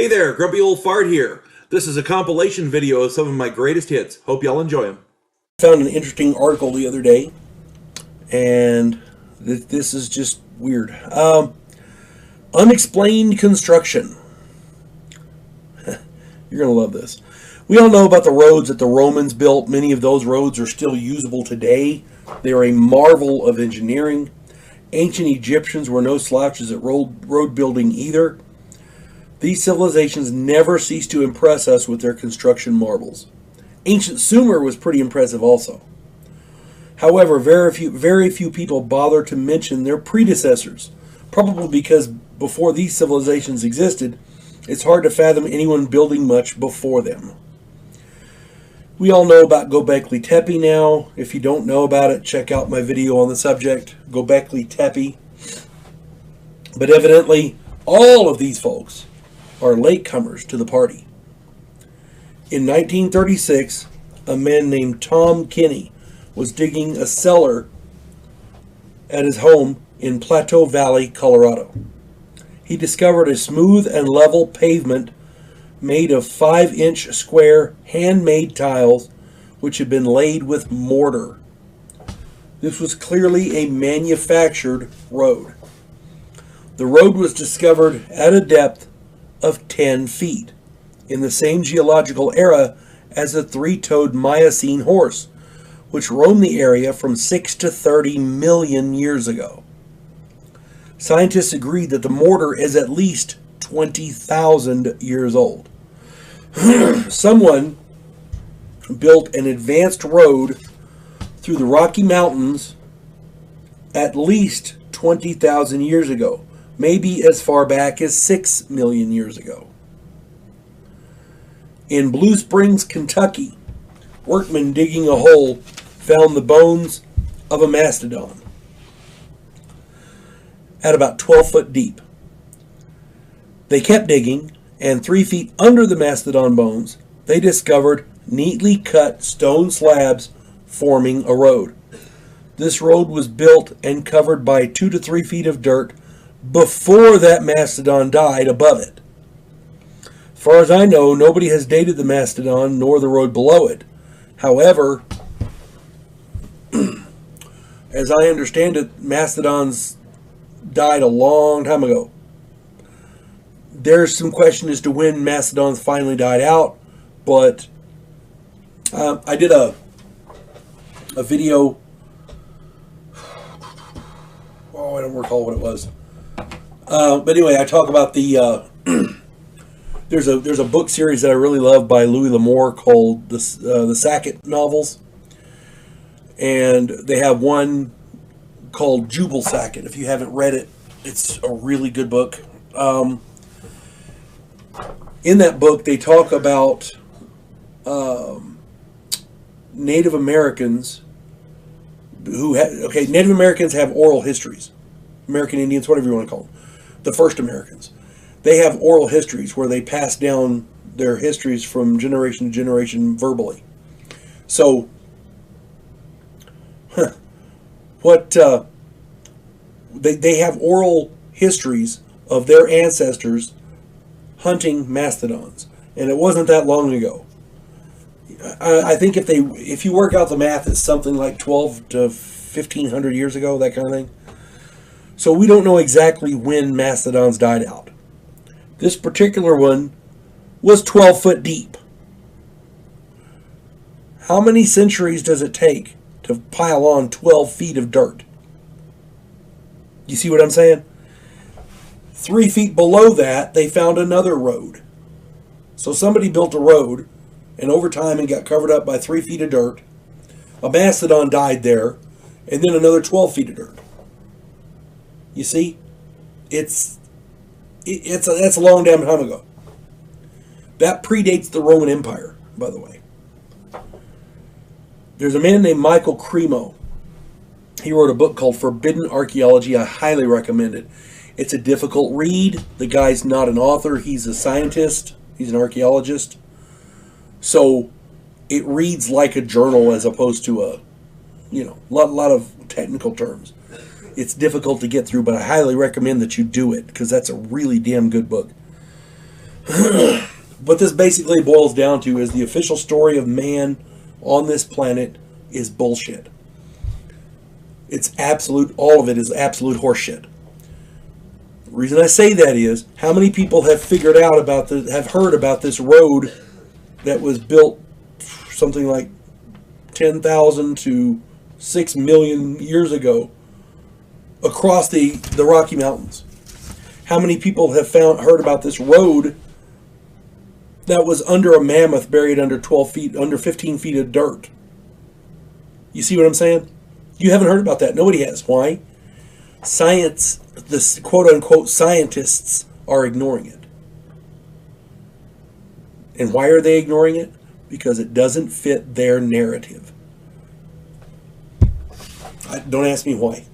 Hey there, Grumpy Old Fart here. This is a compilation video of some of my greatest hits. Hope y'all enjoy them. Found an interesting article the other day, and this is just weird. Unexplained construction. You're going to love this. We all know about the roads that the Romans built. Many of those roads are still usable today. They are a marvel of engineering. Ancient Egyptians were no slouches at road building either. These civilizations never cease to impress us with their construction marvels. Ancient Sumer was pretty impressive also. However, very few people bother to mention their predecessors, probably because before these civilizations existed, it's hard to fathom anyone building much before them. We all know about Göbekli Tepe now. If you don't know about it, check out my video on the subject, Göbekli Tepe. But evidently, all of these folks are latecomers to the party. In 1936, a man named Tom Kinney was digging a cellar at his home in Plateau Valley, Colorado. He discovered a smooth and level pavement made of 5-inch square handmade tiles which had been laid with mortar. This was clearly a manufactured road. The road was discovered at a depth of 10 feet, in the same geological era as the three-toed Miocene horse, which roamed the area from 6 to 30 million years ago. Scientists agreed that the mortar is at least 20,000 years old. Someone built an advanced road through the Rocky Mountains at least 20,000 years ago, maybe as far back as 6 million years ago. In Blue Springs, Kentucky, workmen digging a hole found the bones of a mastodon at about 12 foot deep. They kept digging, and 3 feet under the mastodon bones, they discovered neatly cut stone slabs forming a road. This road was built and covered by 2 to 3 feet of dirt before that mastodon died above it. As far as I know, nobody has dated the mastodon nor the road below it. However, as I understand it, mastodons died a long time ago. There's some question as to when mastodons finally died out, but I did a video. Oh, I don't recall what it was. But anyway, I talk about the there's a book series that I really love by Louis L'Amour called the Sackett novels, and they have one called Jubal Sackett. If you haven't read it, it's a really good book. In that book, they talk about Native Americans Native Americans have oral histories. American Indians, whatever you want to call them. The first Americans. They have oral histories where they pass down their histories from generation to generation verbally. So, they have oral histories of their ancestors hunting mastodons, and it wasn't that long ago. I think if you work out the math, it's something like 12 to 1,500 years ago, that kind of thing. So we don't know exactly when mastodons died out. This particular one was 12 foot deep. How many centuries does it take to pile on 12 feet of dirt? You see what I'm saying? 3 feet below that, they found another road. So somebody built a road, and over time it got covered up by 3 feet of dirt. A mastodon died there, and then another 12 feet of dirt. You see? That's a long damn time ago. That predates the Roman Empire, by the way. There's a man named Michael Cremo. He wrote a book called Forbidden Archaeology. I highly recommend it. It's a difficult read. The guy's not an author. He's a scientist. He's an archaeologist. So it reads like a journal as opposed to a lot of technical terms. It's difficult to get through, but I highly recommend that you do it because that's a really damn good book. What this basically boils down to is the official story of man on this planet is bullshit. It's absolute, all of it is absolute horseshit. The reason I say that is, how many people have figured out about have heard about this road that was built something like 10,000 to 6 million years ago across the Rocky Mountains? How many people have heard about this road that was under a mammoth buried under 12 feet, under 15 feet of dirt? You see what I'm saying? You haven't heard about that. Nobody has. Why? Science, the quote-unquote scientists, are ignoring it. And why are they ignoring it? Because it doesn't fit their narrative. Don't ask me why.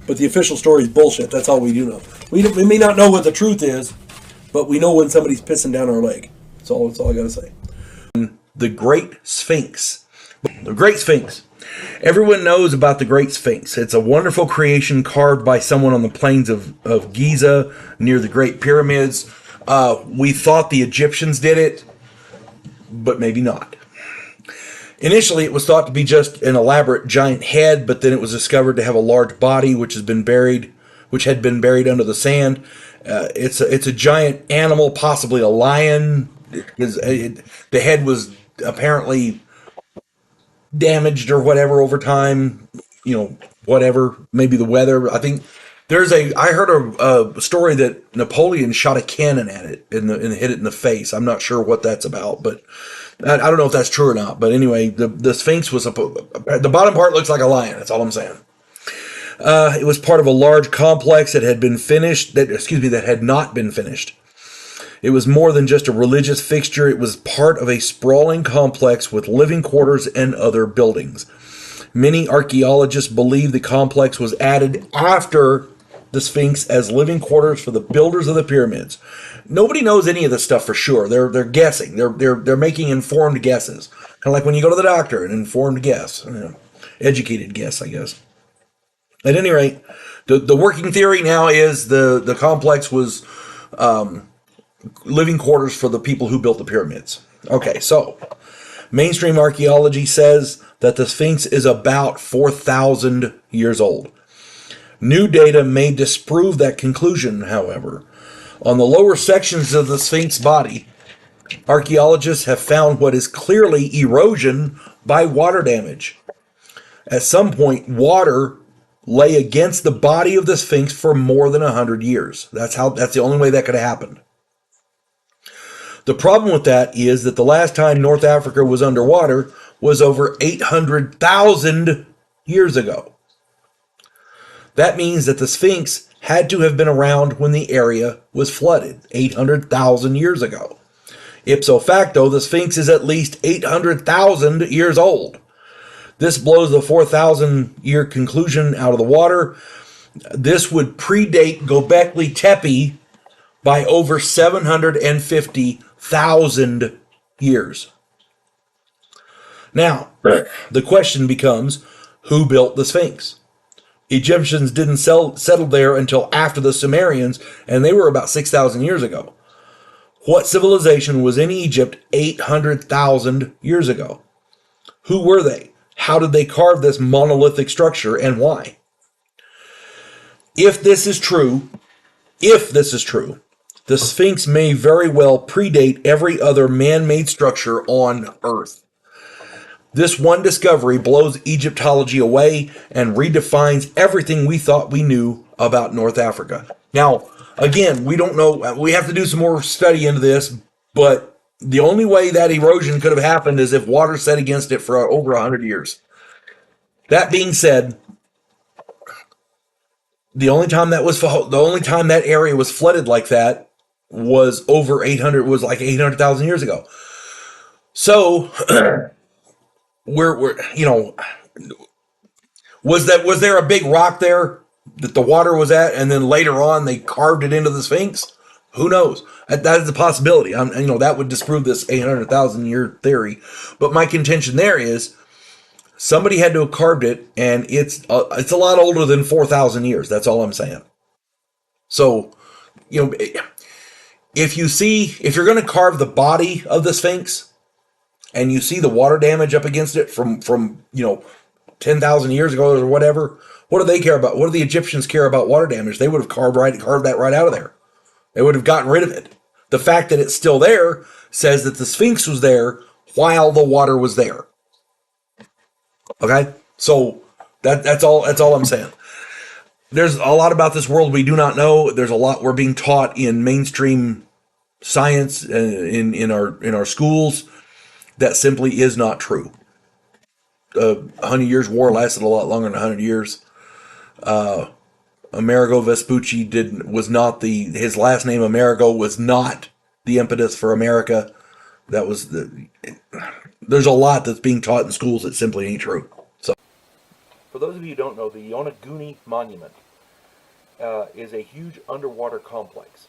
But the official story is bullshit. That's all we do know. We may not know what the truth is, but we know when somebody's pissing down our leg. That's all I got to say. The Great Sphinx. The Great Sphinx. Everyone knows about the Great Sphinx. It's a wonderful creation carved by someone on the plains of Giza near the Great Pyramids. We thought the Egyptians did it, but maybe not. Initially, it was thought to be just an elaborate giant head, but then it was discovered to have a large body which had been buried under the sand. It's a giant animal, possibly a lion. The head was apparently damaged or whatever over time. Whatever. Maybe the weather. I think I heard a story that Napoleon shot a cannon at it and hit it in the face. I'm not sure what that's about, but I don't know if that's true or not. But anyway, the Sphinx was the bottom part looks like a lion. That's all I'm saying. It was part of a large complex that had not been finished. It was more than just a religious fixture. It was part of a sprawling complex with living quarters and other buildings. Many archaeologists believe the complex was added after the Sphinx as living quarters for the builders of the pyramids. Nobody knows any of this stuff for sure. They're guessing. They're making informed guesses. Kind of like when you go to the doctor, an informed guess. Educated guess, I guess. At any rate, the working theory now is the complex was living quarters for the people who built the pyramids. Okay, so mainstream archaeology says that the Sphinx is about 4,000 years old. New data may disprove that conclusion, however. On the lower sections of the Sphinx body, archaeologists have found what is clearly erosion by water damage. At some point, water lay against the body of the Sphinx for more than 100 years. That's the only way that could have happened. The problem with that is that the last time North Africa was underwater was over 800,000 years ago. That means that the Sphinx had to have been around when the area was flooded 800,000 years ago. Ipso facto, the Sphinx is at least 800,000 years old. This blows the 4,000 year conclusion out of the water. This would predate Göbekli Tepe by over 750,000 years. Now, the question becomes, who built the Sphinx? Egyptians didn't settle there until after the Sumerians, and they were about 6,000 years ago. What civilization was in Egypt 800,000 years ago? Who were they? How did they carve this monolithic structure, and why? If this is true, the Sphinx may very well predate every other man-made structure on Earth. This one discovery blows Egyptology away and redefines everything we thought we knew about North Africa. Now, again, we don't know. We have to do some more study into this, but the only way that erosion could have happened is if water set against it for over 100 years. That being said, the only time that area was flooded like that was like 800,000 years ago. So, was there a big rock there that the water was at, and then later on they carved it into the Sphinx? Who knows? That is a possibility. That would disprove this 800,000 year theory. But my contention there is somebody had to have carved it, and it's a lot older than 4,000 years. That's all I'm saying. So, If you're going to carve the body of the Sphinx and you see the water damage up against it from 10,000 years ago or whatever, what do they care about? What do the Egyptians care about water damage? They would have carved that right out of there. They would have gotten rid of it. The fact that it's still there says that the Sphinx was there while the water was there. Okay? So that's all I'm saying. There's a lot about this world we do not know. There's a lot we're being taught in mainstream science in our schools that simply is not true. 100 Years' War lasted a lot longer than 100 years. Amerigo Vespucci was not his last name Amerigo was not the impetus for America. There's a lot that's being taught in schools that simply ain't true. So, for those of you who don't know, the Yonaguni Monument is a huge underwater complex,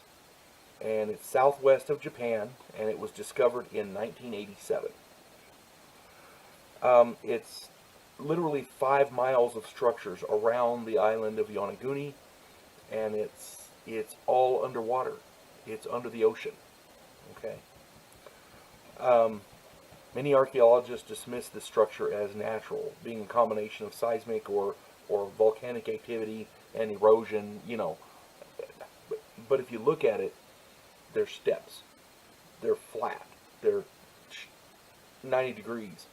and it's southwest of Japan, and it was discovered in 1987. It's literally 5 miles of structures around the island of Yonaguni, and it's all underwater. It's under the ocean. Okay. Many archaeologists dismiss this structure as natural, being a combination of seismic or volcanic activity and erosion, But if you look at it, they're steps. They're flat. They're 90 degrees.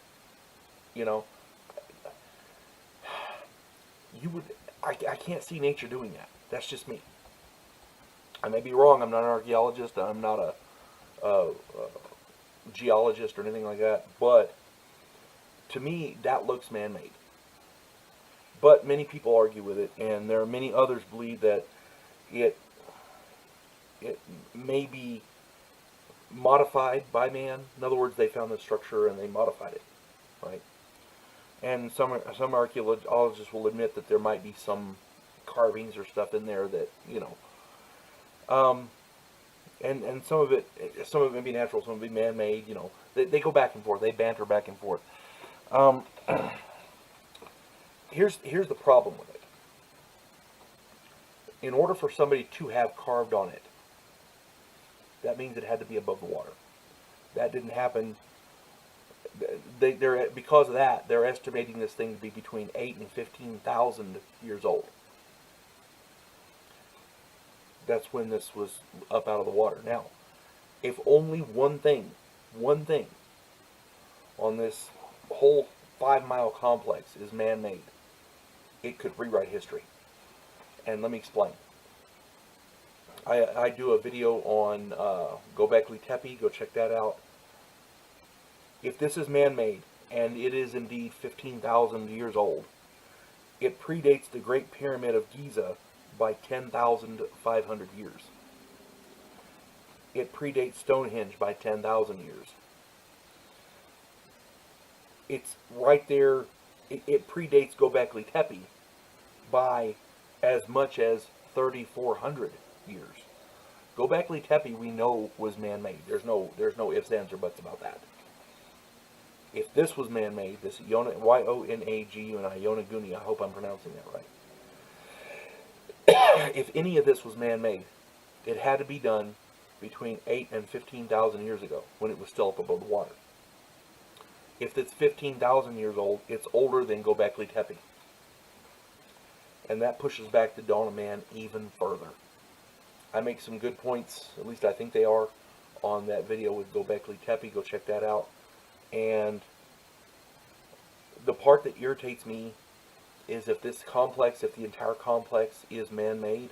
I can't see nature doing that. That's just me. I may be wrong. I'm not an archaeologist. I'm not a geologist or anything like that. But to me, that looks man-made. But many people argue with it, and there are many others believe that it may be modified by man. In other words, they found the structure and they modified it, right? And some archaeologists will admit that there might be some carvings or stuff in there that and some of it may be natural, some of it may be man-made. They go back and forth. They banter back and forth. Here's the problem with it. In order for somebody to have carved on it, that means it had to be above the water. That didn't happen. Because of that, they're estimating this thing to be between 8 and 15,000 years old. That's when this was up out of the water. Now, if only one thing on this whole 5-mile complex is man-made, it could rewrite history. And let me explain. I do a video on Göbekli Tepe. Go check that out. If this is man-made, and it is indeed 15,000 years old, it predates the Great Pyramid of Giza by 10,500 years. It predates Stonehenge by 10,000 years. It's right there. It predates Göbekli Tepe by as much as 3,400 years. Göbekli Tepe, we know, was man-made. There's no ifs, ands, or buts about that. If this was man-made, this Y-O-N-A-G-U-N-I, Yonaguni, I hope I'm pronouncing that right. If any of this was man-made, it had to be done between 8 and 15,000 years ago, when it was still up above the water. If it's 15,000 years old, it's older than Göbekli Tepe. And that pushes back the dawn of man even further. I make some good points, at least I think they are, on that video with Göbekli Tepe. Go check that out. And the part that irritates me is if the entire complex is man-made,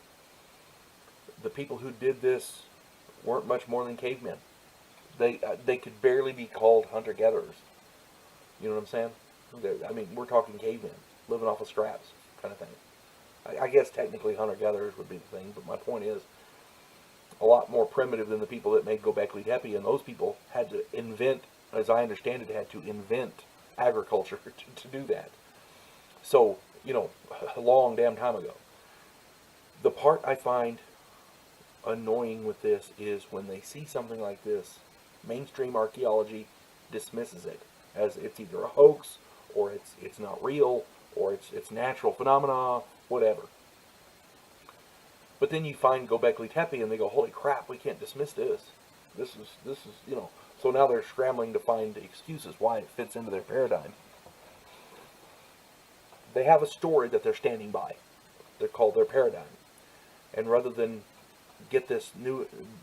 the people who did this weren't much more than cavemen. They could barely be called hunter-gatherers. You know what I'm saying? I mean, we're talking cavemen, living off of scraps kind of thing. I guess technically hunter-gatherers would be the thing, but my point is, a lot more primitive than the people that made Göbekli Tepe, and those people had to invent, as I understand it, had to invent agriculture to do that. So, a long damn time ago. The part I find annoying with this is when they see something like this, mainstream archaeology dismisses it as it's either a hoax, or it's not real, or it's natural phenomena, whatever. But then you find Göbekli Tepe and they go, holy crap, we can't dismiss this. This is, you know. So now they're scrambling to find excuses why it fits into their paradigm. They have a story that they're standing by. They're called their paradigm. And rather than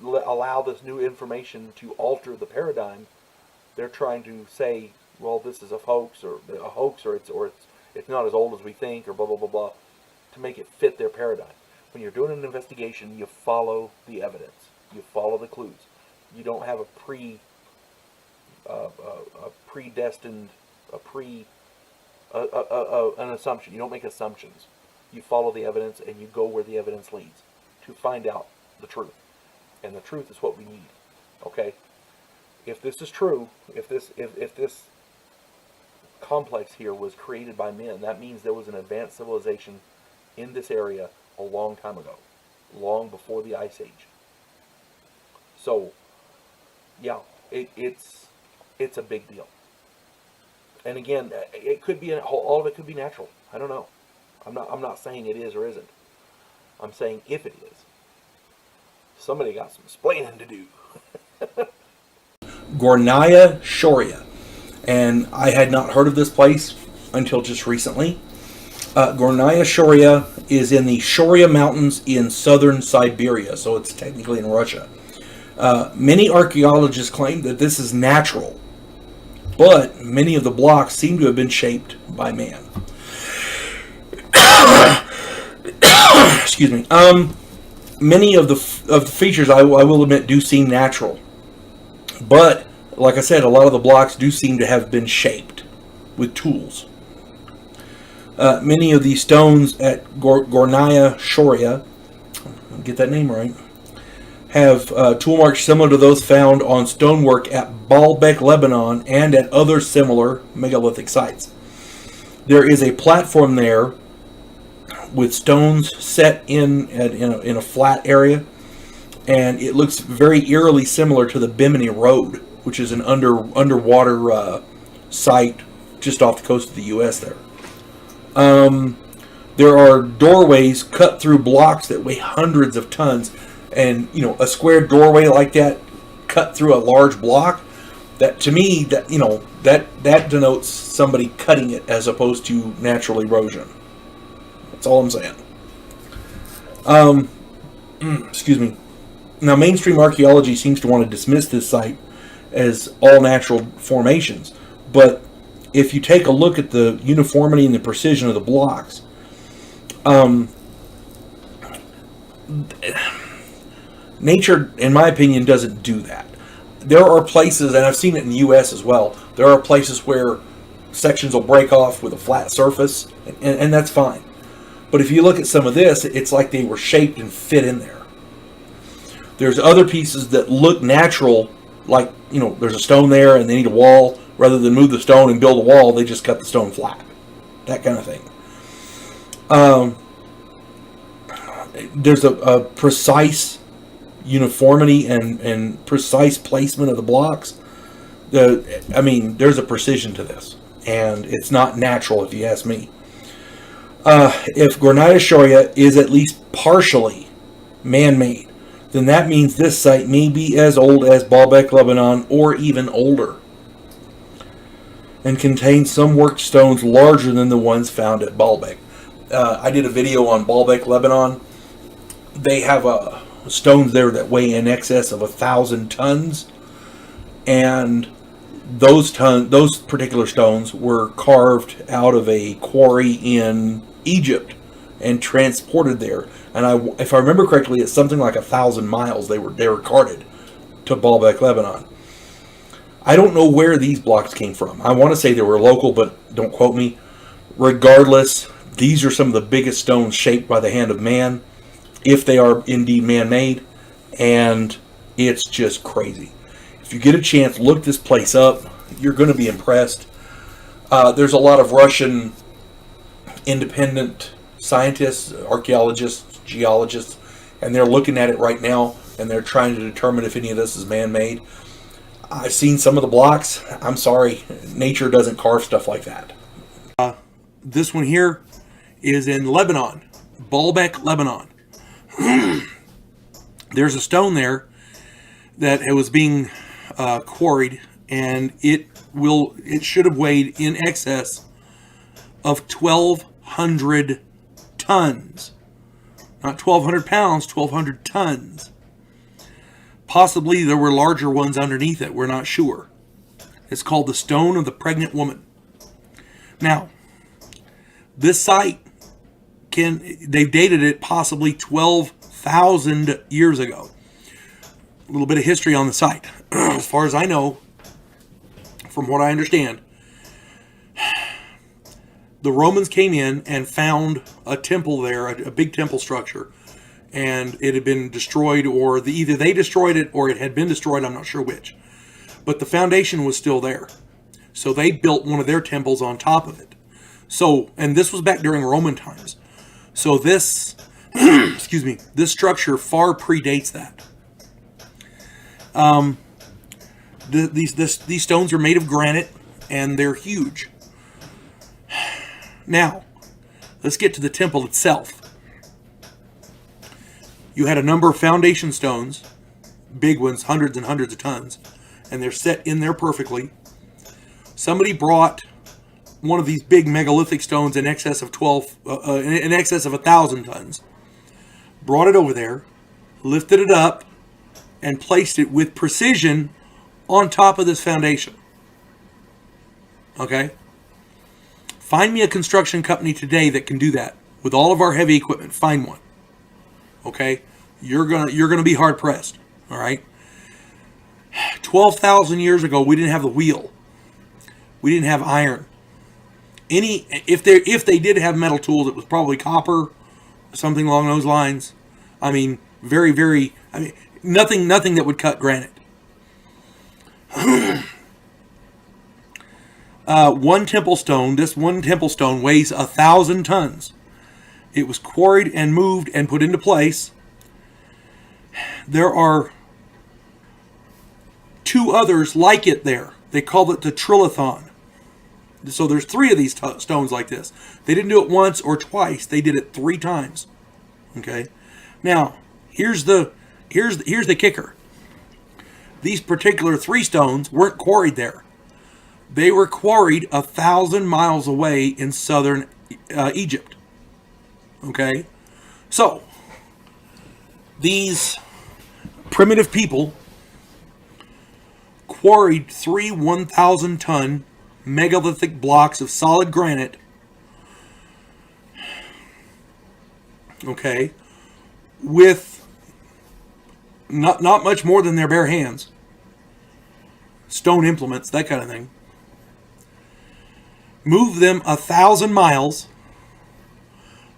allow this new information to alter the paradigm, they're trying to say, well, this is a hoax, or it's not as old as we think, or blah blah blah blah, to make it fit their paradigm. When you're doing an investigation, you follow the evidence, you follow the clues. You don't have an assumption. You don't make assumptions. You follow the evidence and you go where the evidence leads to find out the truth. And the truth is what we need. Okay? If this is true, if this complex here was created by men, that means there was an advanced civilization in this area a long time ago, long before the Ice Age. So, yeah, it's a big deal. And again, it could be all of it could be natural. I don't know. I'm not saying it is or isn't. I'm saying if it is, somebody got some explaining to do. Gornaya Shoria, and I had not heard of this place until just recently. Gornaya Shoria is in the Shoria Mountains in southern Siberia, so it's technically in Russia. Many archaeologists claim that this is natural, but many of the blocks seem to have been shaped by man. Excuse me. Many of the features, I will admit, do seem natural, but like I said, a lot of the blocks do seem to have been shaped with tools. Many of these stones at Gornaya Shoria, I'll get that name right, have tool marks similar to those found on stonework at Baalbek, Lebanon, and at other similar megalithic sites. There is a platform there with stones set in a flat area, and it looks very eerily similar to the Bimini Road, which is an underwater site just off the coast of the U.S. there. There are doorways cut through blocks that weigh hundreds of tons, and a square doorway like that cut through a large block. That, to me, that denotes somebody cutting it as opposed to natural erosion. That's all I'm saying. Excuse me. Now, mainstream archaeology seems to want to dismiss this site as all natural formations, but if you take a look at the uniformity and the precision of the blocks, nature, in my opinion, doesn't do that. There are places, and I've seen it in the U.S. as well, there are places where sections will break off with a flat surface, and that's fine. But if you look at some of this, it's like they were shaped and fit in there. There's other pieces that look natural, like, there's a stone there and they need a wall. Rather than move the stone and build a wall, they just cut the stone flat. That kind of thing. There's a precise uniformity and precise placement of the blocks. There's a precision to this, and it's not natural if you ask me. If Gornaya Shoria is at least partially man-made, then that means this site may be as old as Baalbek, Lebanon, or even older, and contains some worked stones larger than the ones found at Baalbek. I did a video on Baalbek, Lebanon. They have stones there that weigh in excess of 1,000 tons, and those particular stones were carved out of a quarry in Egypt and transported there. And if I remember correctly, it's something like 1,000 miles they were carted to Baalbek, Lebanon. I don't know where these blocks came from. I want to say they were local, but don't quote me. Regardless, these are some of the biggest stones shaped by the hand of man, if they are indeed man-made, and it's just crazy. If you get a chance, look this place up. You're going to be impressed. There's a lot of Russian independent scientists, archaeologists, geologists, and they're looking at it right now, and they're trying to determine if any of this is man-made. I've seen some of the blocks. I'm sorry, nature doesn't carve stuff like that. This one here is in Lebanon, Baalbek, Lebanon. there's a stone there that it was being quarried, and it should have weighed in excess of 1,200 tons. Not 1,200 pounds, 1,200 tons. Possibly there were larger ones underneath it. We're not sure. It's called the Stone of the Pregnant Woman. Now, this site, they've dated it possibly 12,000 years ago. A little bit of history on the site. As far as I know, from what I understand, the Romans came in and found a temple there, a big temple structure, and it had been destroyed, or either they destroyed it or it had been destroyed, I'm not sure which. But the foundation was still there. So they built one of their temples on top of it. So, and this was back during Roman times. So this, excuse me, this structure far predates that. These stones are made of granite, and they're huge. Now, let's get to the temple itself. You had a number of foundation stones, big ones, hundreds and hundreds of tons, and they're set in there perfectly. Somebody brought one of these big megalithic stones in excess of 1,000 tons, brought it over there, lifted it up, and placed it with precision on top of this foundation. Okay? Find me a construction company today that can do that with all of our heavy equipment. Find one. Okay? You're gonna be hard pressed. All right? 12,000 years ago, we didn't have the wheel. We didn't have iron. If they did have metal tools, it was probably copper, something along those lines. I mean, very, very. I mean, nothing that would cut granite. One temple stone. This one temple stone weighs 1,000 tons. It was quarried and moved and put into place. There are two others like it there. They call it the trilithon. So there's three of these stones like this. They didn't do it once or twice. They did it 3 times. Okay. Now here's the kicker. These particular 3 stones weren't quarried there. They were quarried 1,000 miles away in southern Egypt. Okay. So these primitive people quarried 3 1,000-ton megalithic blocks of solid granite, okay, with not much more than their bare hands, stone implements, that kind of thing. Moved them 1,000 miles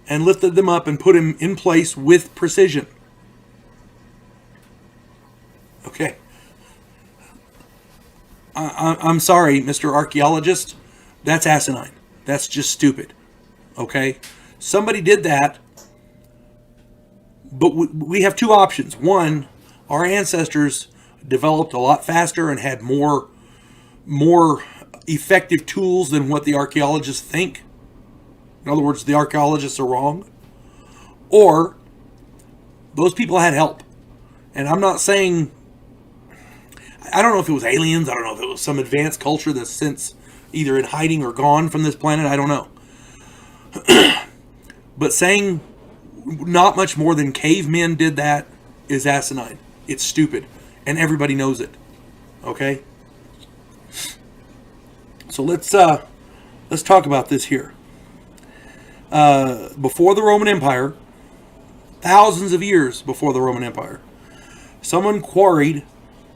and lifted them up and put them in place with precision. Okay. I'm sorry, Mr. Archaeologist. That's asinine. That's just stupid. Okay? Somebody did that, but we have 2 options. One, our ancestors developed a lot faster and had more effective tools than what the archaeologists think. In other words, the archaeologists are wrong. Or, those people had help. And I'm not saying... I don't know if it was aliens. I don't know if it was some advanced culture that's since either in hiding or gone from this planet. I don't know. But saying not much more than cavemen did that is asinine. It's stupid. And everybody knows it. Okay? So let's talk about this here. Before the Roman Empire, thousands of years before the Roman Empire, someone quarried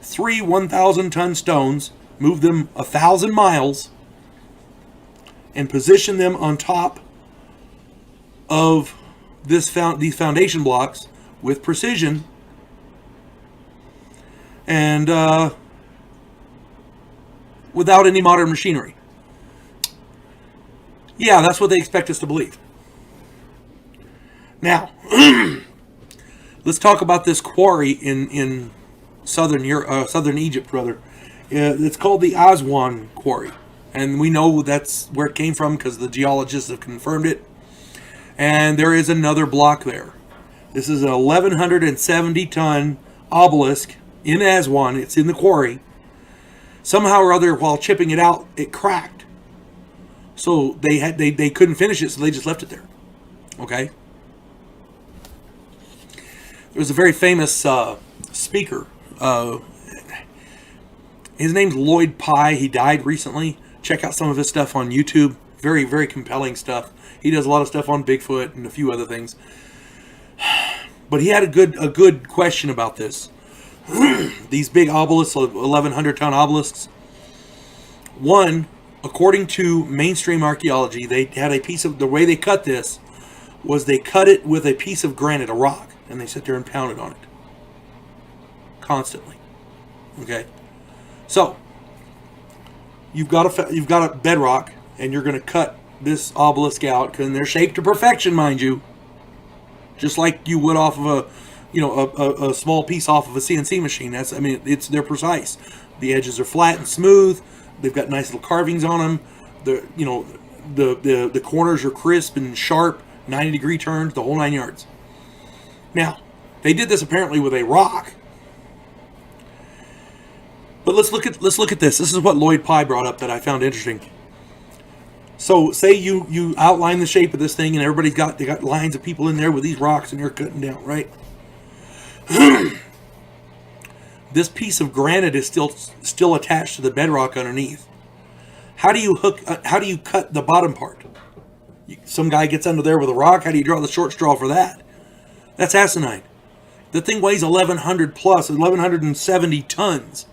3 1,000-ton stones, moved them 1,000 miles, and positioned them on top of these foundation blocks with precision, and without any modern machinery. Yeah, that's what they expect us to believe. Now, let's talk about this quarry in southern Egypt, rather. It's called the Aswan Quarry, and we know that's where it came from because the geologists have confirmed it. And there is another block there. This is an 1,170-ton obelisk in Aswan. It's in the quarry. Somehow or other, while chipping it out, it cracked. So they couldn't finish it, so they just left it there. Okay? There was a very famous speaker. His name's Lloyd Pye. He died recently. Check out some of his stuff on YouTube. Very, very compelling stuff. He does a lot of stuff on Bigfoot and a few other things. But he had a good question about this. These big obelisks, 1,100-ton obelisks. One, according to mainstream archaeology, they had a piece of, the way they cut this was they cut it with a piece of granite, a rock, and they sit there and pounded on it constantly. Okay, so you've got a bedrock, and you're going to cut this obelisk out, because they're shaped to perfection, mind you, just like you would off of a small piece off of a CNC machine. They're precise. The edges are flat and smooth. They've got nice little carvings on them. The corners are crisp and sharp, 90-degree turns, the whole 9 yards. Now, they did this apparently with a rock. But let's look at this. This is what Lloyd Pye brought up that I found interesting. So, say you outline the shape of this thing, and they got lines of people in there with these rocks, and you're cutting down, right? This piece of granite is still attached to the bedrock underneath. How do you cut the bottom part? Some guy gets under there with a rock. How do you draw the short straw for that? That's asinine. The thing weighs 1,100 plus, 1,170 tons.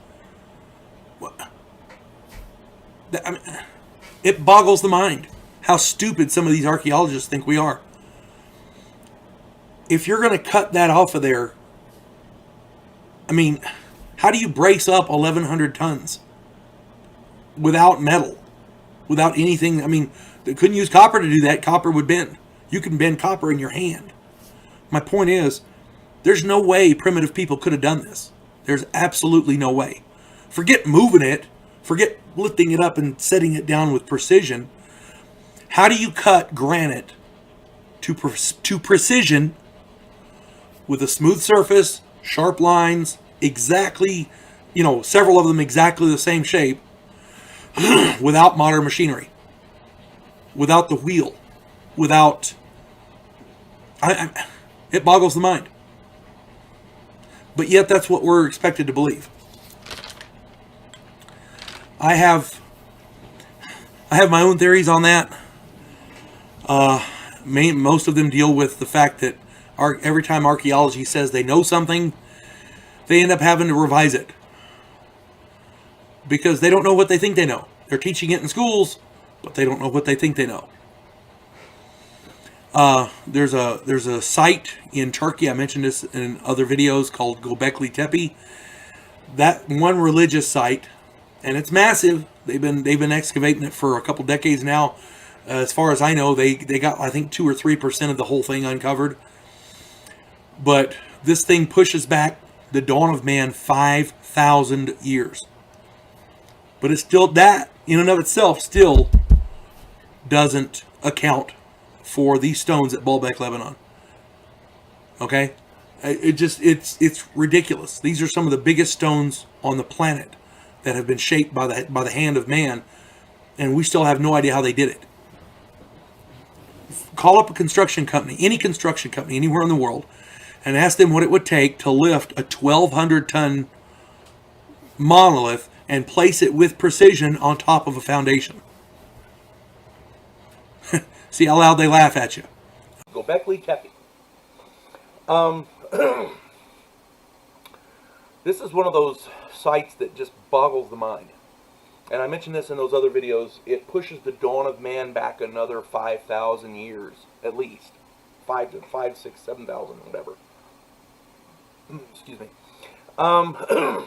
It boggles the mind how stupid some of these archaeologists think we are. If you're going to cut that off of there, how do you brace up 1,100 tons without metal, without anything? They couldn't use copper to do that. Copper would bend. You can bend copper in your hand. My point is, there's no way primitive people could have done this. There's absolutely no way. Forget moving it. Forget lifting it up and setting it down with precision. How do you cut granite to precision with a smooth surface, sharp lines, exactly, several of them exactly the same shape, without modern machinery, without the wheel, without... it boggles the mind. But yet that's what we're expected to believe. I have my own theories on that. Most of them deal with the fact that every time archaeology says they know something, they end up having to revise it. Because they don't know what they think they know. They're teaching it in schools, but they don't know what they think they know. There's a site in Turkey, I mentioned this in other videos, called Göbekli Tepe. That one religious site, and it's massive. They've been excavating it for a couple decades now. As far as I know, they got, I think, 2 or 3% of the whole thing uncovered. But this thing pushes back the dawn of man 5,000 years. But it's still, that in and of itself still doesn't account for these stones at Baalbek, Lebanon. Okay? It's ridiculous. These are some of the biggest stones on the planet that have been shaped by the hand of man, and we still have no idea how they did it. Call up a construction company, any construction company anywhere in the world, and ask them what it would take to lift a 1,200-ton monolith and place it with precision on top of a foundation. See how loud they laugh at you. Göbekli Tepe. This is one of those sites that just boggles the mind. And I mentioned this in those other videos. It pushes the dawn of man back another 5,000 years, at least. 5, 6, 7,000, whatever. Excuse me. A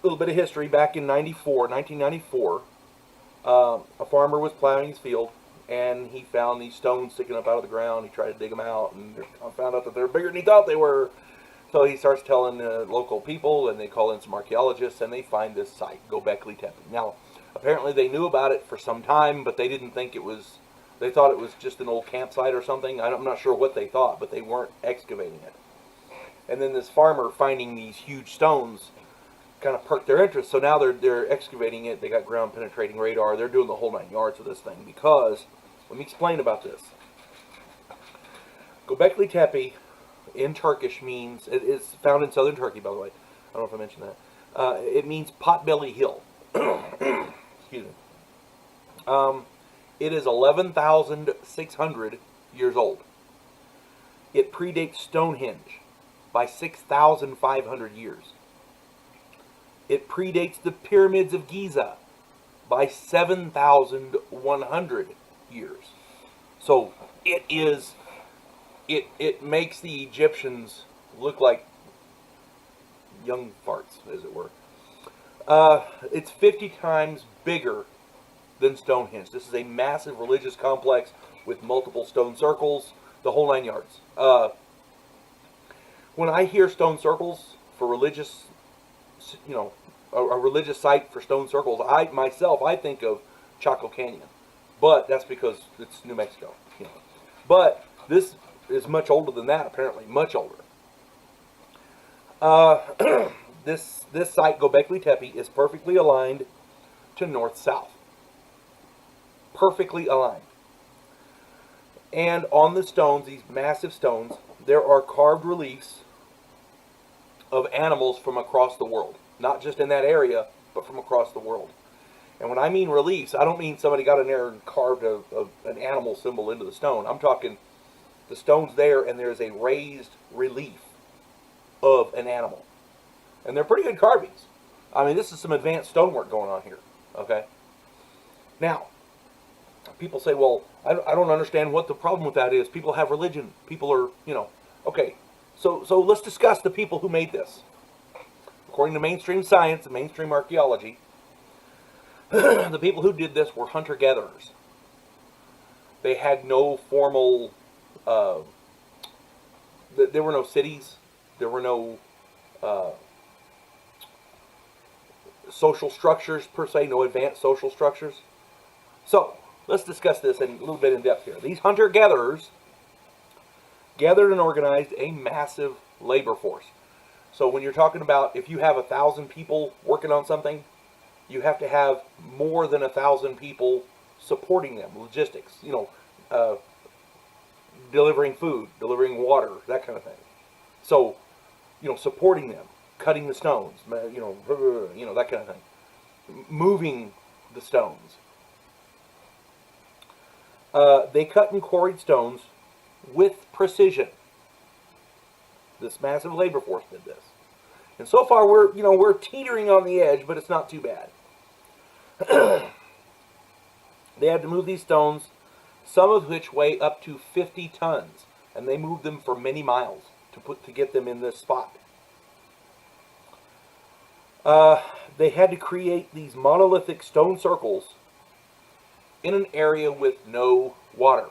little bit of history. Back in 1994, a farmer was plowing his field, and he found these stones sticking up out of the ground. He tried to dig them out, and found out that they're bigger than he thought they were. So he starts telling local people, and they call in some archaeologists, and they find this site, Göbekli Tepe. Now, apparently they knew about it for some time, but they didn't think it was They thought it was just an old campsite or something. I'm not sure what they thought, but they weren't excavating it. And then this farmer finding these huge stones kind of perked their interest. So now they're excavating it. They got ground penetrating radar. They're doing the whole 9 yards of this thing because, let me explain about this. Göbekli Tepe in Turkish means, it's found in southern Turkey, by the way. I don't know if I mentioned that. It means potbelly hill. Excuse me. It is 11,600 years old. It predates Stonehenge by 6,500 years. It predates the pyramids of Giza by 7,100 years. So it makes the Egyptians look like young farts, as it were. It's 50 times bigger than Stonehenge. This is a massive religious complex with multiple stone circles, the whole 9 yards. When I hear stone circles for religious, a religious site for stone circles, I think of Chaco Canyon, but that's because it's New Mexico. But this is much older than that, apparently, much older. This site, Göbekli Tepe, is perfectly aligned to north-south. Perfectly aligned. And on the stones, these massive stones, there are carved reliefs of animals from across the world. Not just in that area, but from across the world. And when I mean reliefs, I don't mean somebody got in there and carved an animal symbol into the stone. I'm talking the stone's there and there's a raised relief of an animal. And they're pretty good carvings. I mean, this is some advanced stonework going on here. Okay? Now, people say, well, I don't understand what the problem with that is. People have religion. People are, okay. So let's discuss the people who made this. According to mainstream science and mainstream archaeology, the people who did this were hunter-gatherers. They had no formal, there were no cities. There were no social structures, per se, no advanced social structures. So, let's discuss this in a little bit in depth here. These hunter-gatherers gathered and organized a massive labor force. So when you're talking about if you have 1,000 people working on something, you have to have more than 1,000 people supporting them, logistics, delivering food, delivering water, that kind of thing. So, supporting them, cutting the stones, that kind of thing. Moving the stones. They cut and quarried stones with precision. This massive labor force did this. And so far we're teetering on the edge, but it's not too bad. They had to move these stones, some of which weigh up to 50 tons, and they moved them for many miles to get them in this spot. They had to create these monolithic stone circles in an area with no water.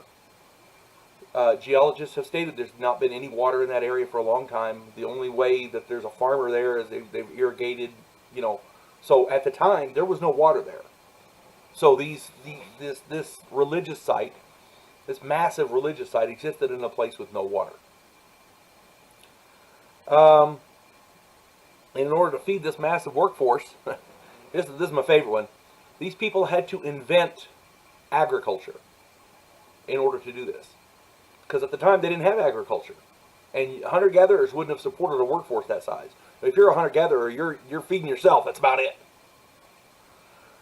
Geologists have stated there's not been any water in that area for a long time. The only way that there's a farmer there is they've irrigated, So at the time, there was no water there. So this religious site, this massive religious site, existed in a place with no water. In order to feed this massive workforce, this is my favorite one, these people had to invent agriculture in order to do this. Because at the time, they didn't have agriculture. And hunter-gatherers wouldn't have supported a workforce that size. If you're a hunter-gatherer, you're feeding yourself. That's about it.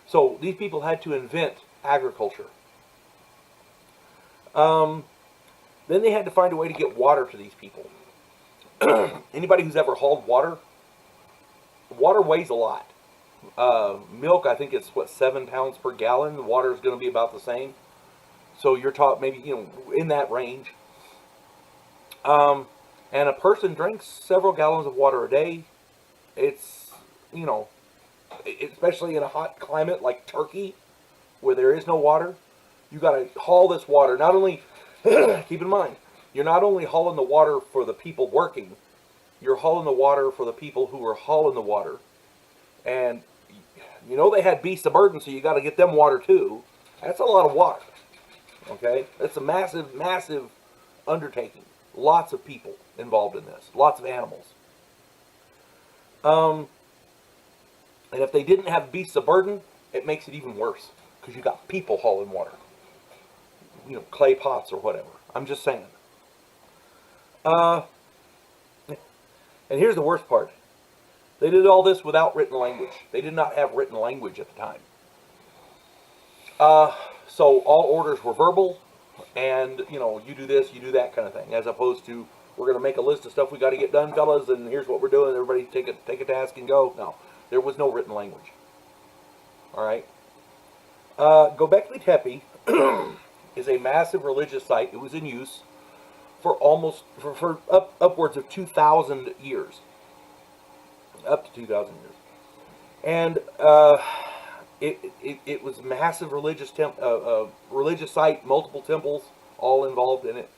So these people had to invent agriculture. Then they had to find a way to get water to these people. Anybody who's ever hauled water weighs a lot. Milk, I think it's 7 pounds per gallon. The water is going to be about the same. So you're talking maybe, in that range. And a person drinks several gallons of water a day. It's, especially in a hot climate like Turkey, where there is no water, you got to haul this water. Not only, keep in mind, you're not only hauling the water for the people working, you're hauling the water for the people who are hauling the water. And, they had beasts of burden, so you got to get them water too. That's a lot of water. Okay? That's a massive, massive undertaking. Lots of people involved in this. Lots of animals. And if they didn't have beasts of burden, it makes it even worse. Because you got people hauling water. You know, clay pots or whatever. I'm just saying. And here's the worst part. They did all this without written language. They did not have written language at the time. So all orders were verbal, and, you know, you do this, you do that kind of thing, as opposed to, we're going to make a list of stuff we got to get done, fellas, and here's what we're doing. Everybody take a task and go. No, there was no written language. All right. Göbekli Tepe is a massive religious site. It was in use for upwards of 2,000 years. Up to 2,000 years. And it was a massive religious site, multiple temples, all involved in it.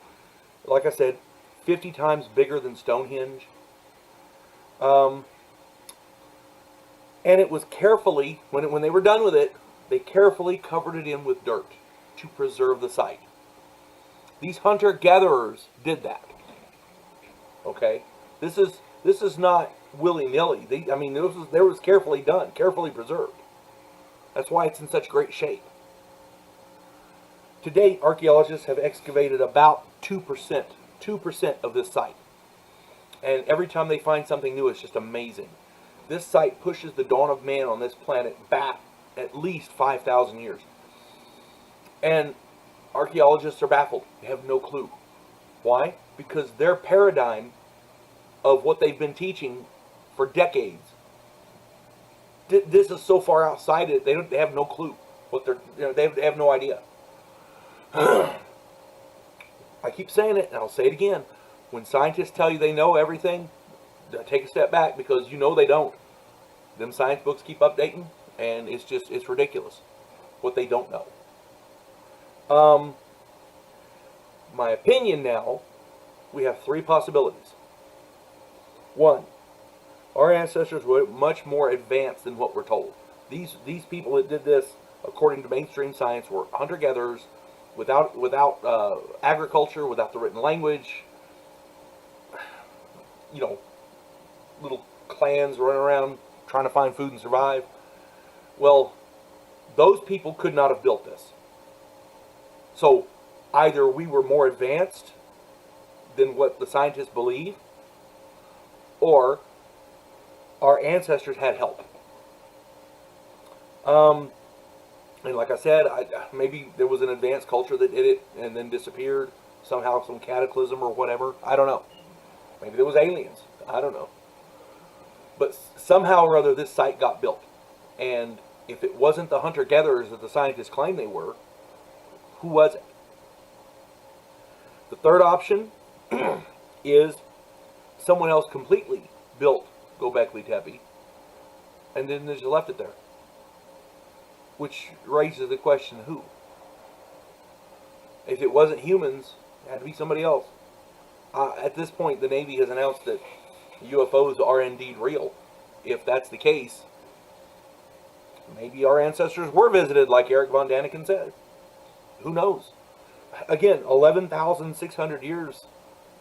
Like I said, 50 times bigger than Stonehenge. And it was carefully, when they were done with it, they carefully covered it in with dirt to preserve the site. These hunter-gatherers did that. Okay? This is not willy-nilly. I mean, there was carefully done, carefully preserved. That's why it's in such great shape. To date, archaeologists have excavated about 2% of this site. And every time they find something new, it's just amazing. This site pushes the dawn of man on this planet back at least 5,000 years. And archaeologists are baffled. They have no clue. Why? Because their paradigm of what they've been teaching for decades, this is so far outside it, they have no clue what they have no idea. I keep saying it, and I'll say it again. When scientists tell you they know everything, take a step back, because you know they don't. Them science books keep updating, and it's ridiculous what they don't know. My opinion now, we have three possibilities. One, our ancestors were much more advanced than what we're told. These people that did this, according to mainstream science, were hunter-gatherers without agriculture, without the written language. You know, little clans running around trying to find food and survive. Well, those people could not have built this. So either we were more advanced than what the scientists believe, or our ancestors had help. And like I said, maybe there was an advanced culture that did it and then disappeared. Somehow, some cataclysm or whatever. I don't know. Maybe there was aliens. I don't know. But somehow or other, this site got built. And if it wasn't the hunter-gatherers that the scientists claimed they were, who was it? The third option is someone else completely built Göbekli Tepe and then just left it there. Which raises the question, who? If it wasn't humans, it had to be somebody else. At this point, the Navy has announced that UFOs are indeed real. If that's the case, maybe our ancestors were visited, like Eric von Daniken said. Who knows? Again, 11,600 years,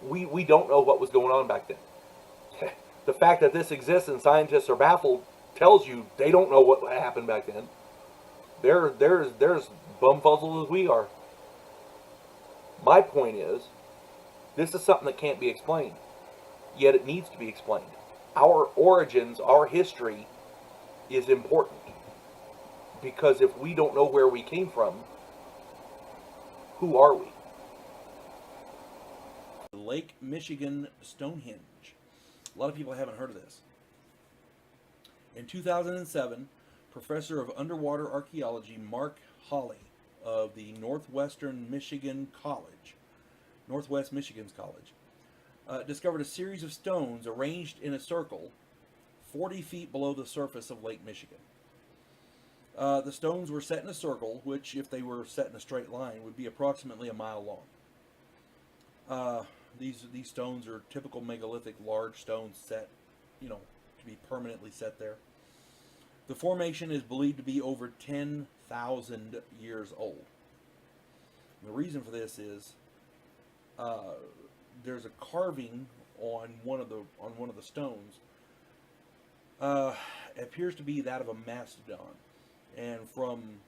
we don't know what was going on back then. The fact that this exists and scientists are baffled tells you they don't know what happened back then. They're bumfuzzled as we are. My point is, this is something that can't be explained, yet it needs to be explained. Our origins, our history is important, because if we don't know where we came from, who are we? Lake Michigan Stonehenge. A lot of people haven't heard of this. In 2007, Professor of Underwater Archaeology Mark Hawley of the Northwest Michigan's College, discovered a series of stones arranged in a circle 40 feet below the surface of Lake Michigan. The stones were set in a circle, which, if they were set in a straight line, would be approximately a mile long. These stones are typical megalithic large stones set, to be permanently set there. The formation is believed to be over 10,000 years old. The reason for this is there's a carving on one of the stones. It appears to be that of a mastodon, and from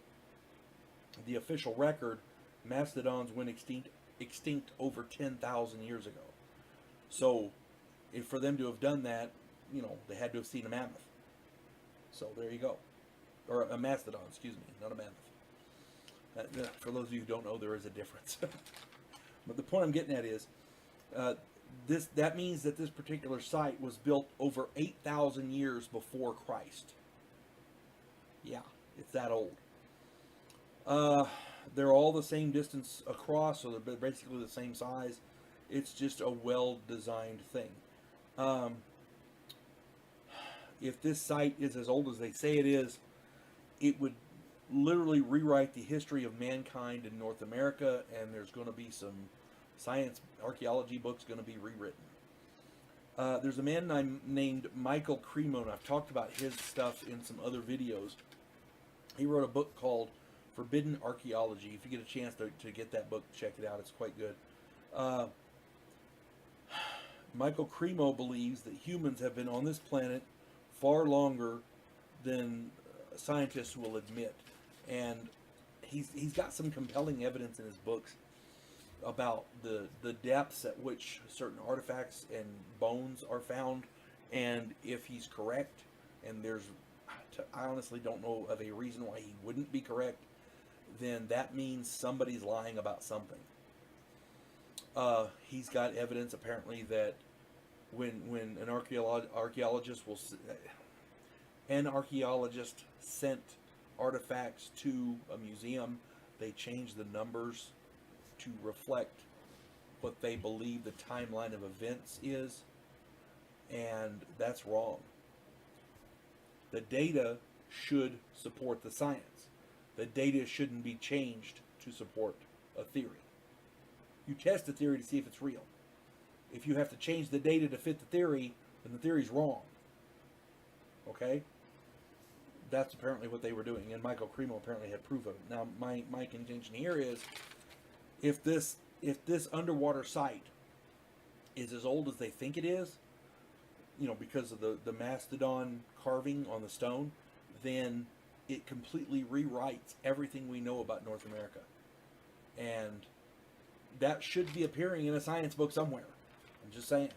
the official record, mastodons went extinct over 10,000 years ago. So, if for them to have done that, they had to have seen a mammoth. So there you go, or a mastodon, excuse me, not a mammoth. For those of you who don't know, there is a difference. But the point I'm getting at is, that means that this particular site was built over 8,000 years before Christ. Yeah, it's that old. They're all the same distance across, so they're basically the same size. It's just a well-designed thing. If this site is as old as they say it is, it would literally rewrite the history of mankind in North America, and there's going to be some science archaeology books going to be rewritten. There's a man named Michael Cremo, and I've talked about his stuff in some other videos. He wrote a book called Forbidden Archaeology. If you get a chance to get that book, check it out. It's quite good. Michael Cremo believes that humans have been on this planet far longer than scientists will admit. And he's got some compelling evidence in his books about the depths at which certain artifacts and bones are found. And if he's correct, and I honestly don't know of a reason why he wouldn't be correct, then that means somebody's lying about something. He's got evidence apparently that when an archaeologist sent artifacts to a museum, they changed the numbers to reflect what they believe the timeline of events is, and that's wrong. The data should support the science. The data shouldn't be changed to support a theory. You test a theory to see if it's real. If you have to change the data to fit the theory, then the theory's wrong. Okay? That's apparently what they were doing, and Michael Cremo apparently had proof of it. Now, my contention here is, if this underwater site is as old as they think it is, because of the mastodon carving on the stone, then it completely rewrites everything we know about North America. And that should be appearing in a science book somewhere. I'm just saying.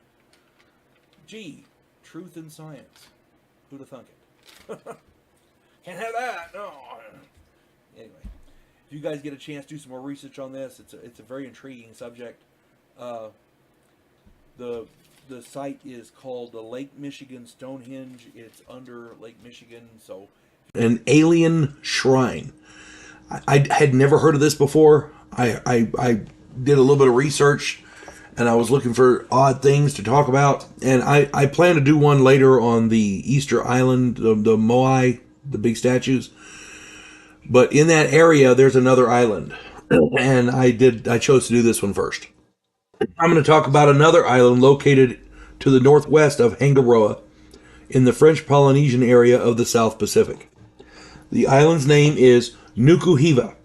Gee, truth in science. Who'd have thunk it? Can't have that. No. Anyway, if you guys get a chance, do some more research on this. It's a very intriguing subject. The site is called the Lake Michigan Stonehenge. It's under Lake Michigan, so an alien shrine. I had never heard of this before. I did a little bit of research, and I was looking for odd things to talk about. And I plan to do one later on the Easter Island, the Moai, the big statues. But in that area, there's another island, and I chose to do this one first. I'm going to talk about another island located to the northwest of Hangaroa in the French Polynesian area of the South Pacific. The island's name is Nukuhiva.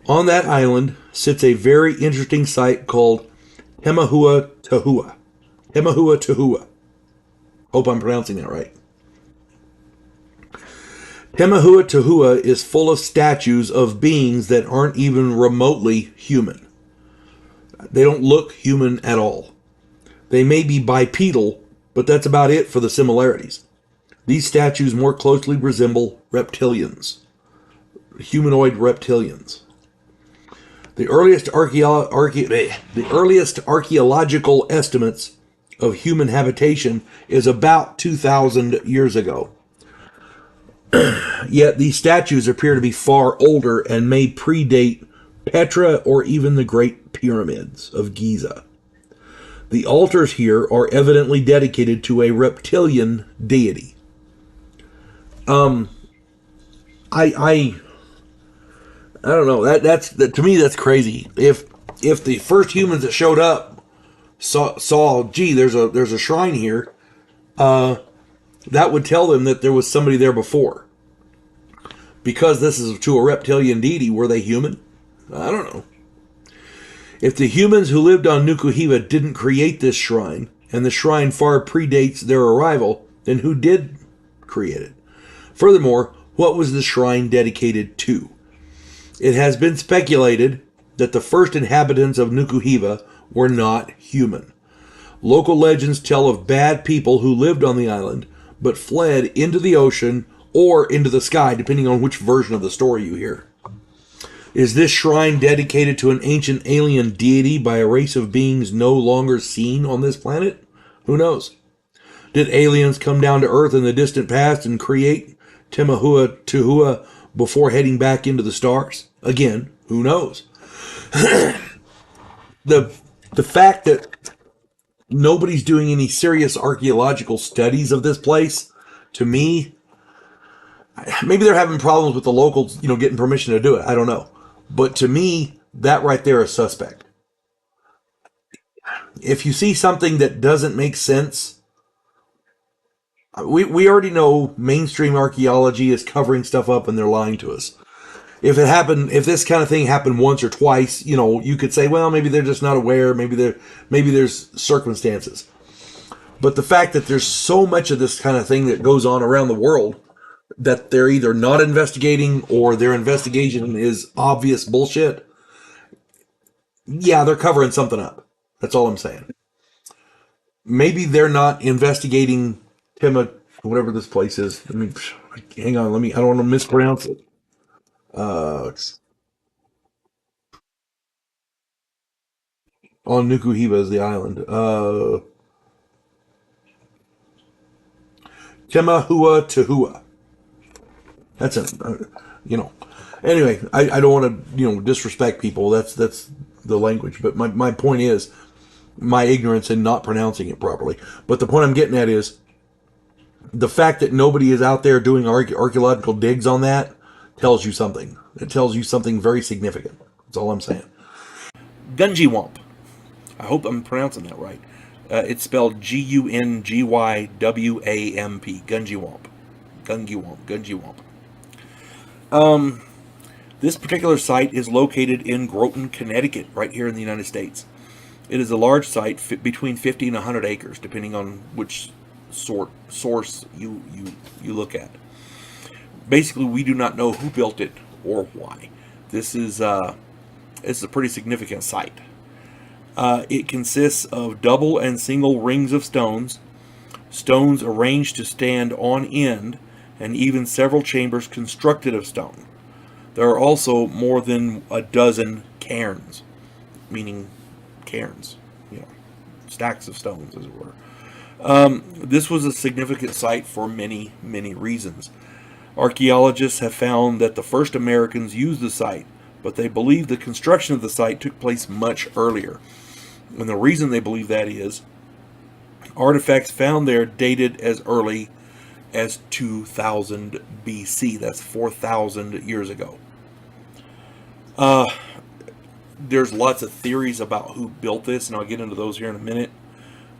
On that island sits a very interesting site called Hemahua Tahua. Hemahua Tahua. Hope I'm pronouncing that right. Hemahua Tahua is full of statues of beings that aren't even remotely human. They don't look human at all. They may be bipedal, but that's about it for the similarities. These statues more closely resemble reptilians, humanoid reptilians. The earliest archaeological estimates of human habitation is about 2,000 years ago. Yet these statues appear to be far older and may predate Petra or even the Great Pyramids of Giza. The altars here are evidently dedicated to a reptilian deity. I don't know. To me that's crazy. If the first humans that showed up saw gee, there's a shrine here, that would tell them that there was somebody there before. Because this is to a reptilian deity, were they human? I don't know. If the humans who lived on Nukuhiva didn't create this shrine, and the shrine far predates their arrival, then who did create it? Furthermore, what was the shrine dedicated to? It has been speculated that the first inhabitants of Nukuhiva were not human. Local legends tell of bad people who lived on the island, but fled into the ocean or into the sky, depending on which version of the story you hear. Is this shrine dedicated to an ancient alien deity by a race of beings no longer seen on this planet? Who knows? Did aliens come down to Earth in the distant past and create Temahua Tuhua before heading back into the stars? Again, who knows? The fact that nobody's doing any serious archaeological studies of this place, to me, maybe they're having problems with the locals, getting permission to do it. I don't know. But to me, that right there is suspect. If you see something that doesn't make sense, we already know mainstream archaeology is covering stuff up and they're lying to us. If this kind of thing happened once or twice, you could say, well, maybe they're just not aware. Maybe there's circumstances. But the fact that there's so much of this kind of thing that goes on around the world that they're either not investigating or their investigation is obvious bullshit. Yeah, they're covering something up. That's all I'm saying. Maybe they're not investigating whatever this place is. Hang on. I don't want to mispronounce it. On Nukuhiva is the island. Temahua Tuhua. That's it. Anyway, I don't want to, disrespect people. That's the language. But my point is my ignorance in not pronouncing it properly. But the point I'm getting at is the fact that nobody is out there doing archaeological digs on that tells you something. It tells you something very significant. That's all I'm saying. Gungiwamp. I hope I'm pronouncing that right. It's spelled Gungiwamp. Gungiwamp. Gungiwamp. This particular site is located in Groton, Connecticut, right here in the United States. It is a large site, between 50 and 100 acres, depending on which source you look at. Basically, we do not know who built it or why. This is a pretty significant site. It consists of double and single rings of stones arranged to stand on end, and even several chambers constructed of stone. There are also more than a dozen cairns, meaning cairns, stacks of stones, as it were. This was a significant site for many, many reasons. Archaeologists have found that the first Americans used the site, but they believe the construction of the site took place much earlier. And the reason they believe that is artifacts found there dated as early as 2000 BC. That's 4,000 years ago. There's lots of theories about who built this, and I'll get into those here in a minute.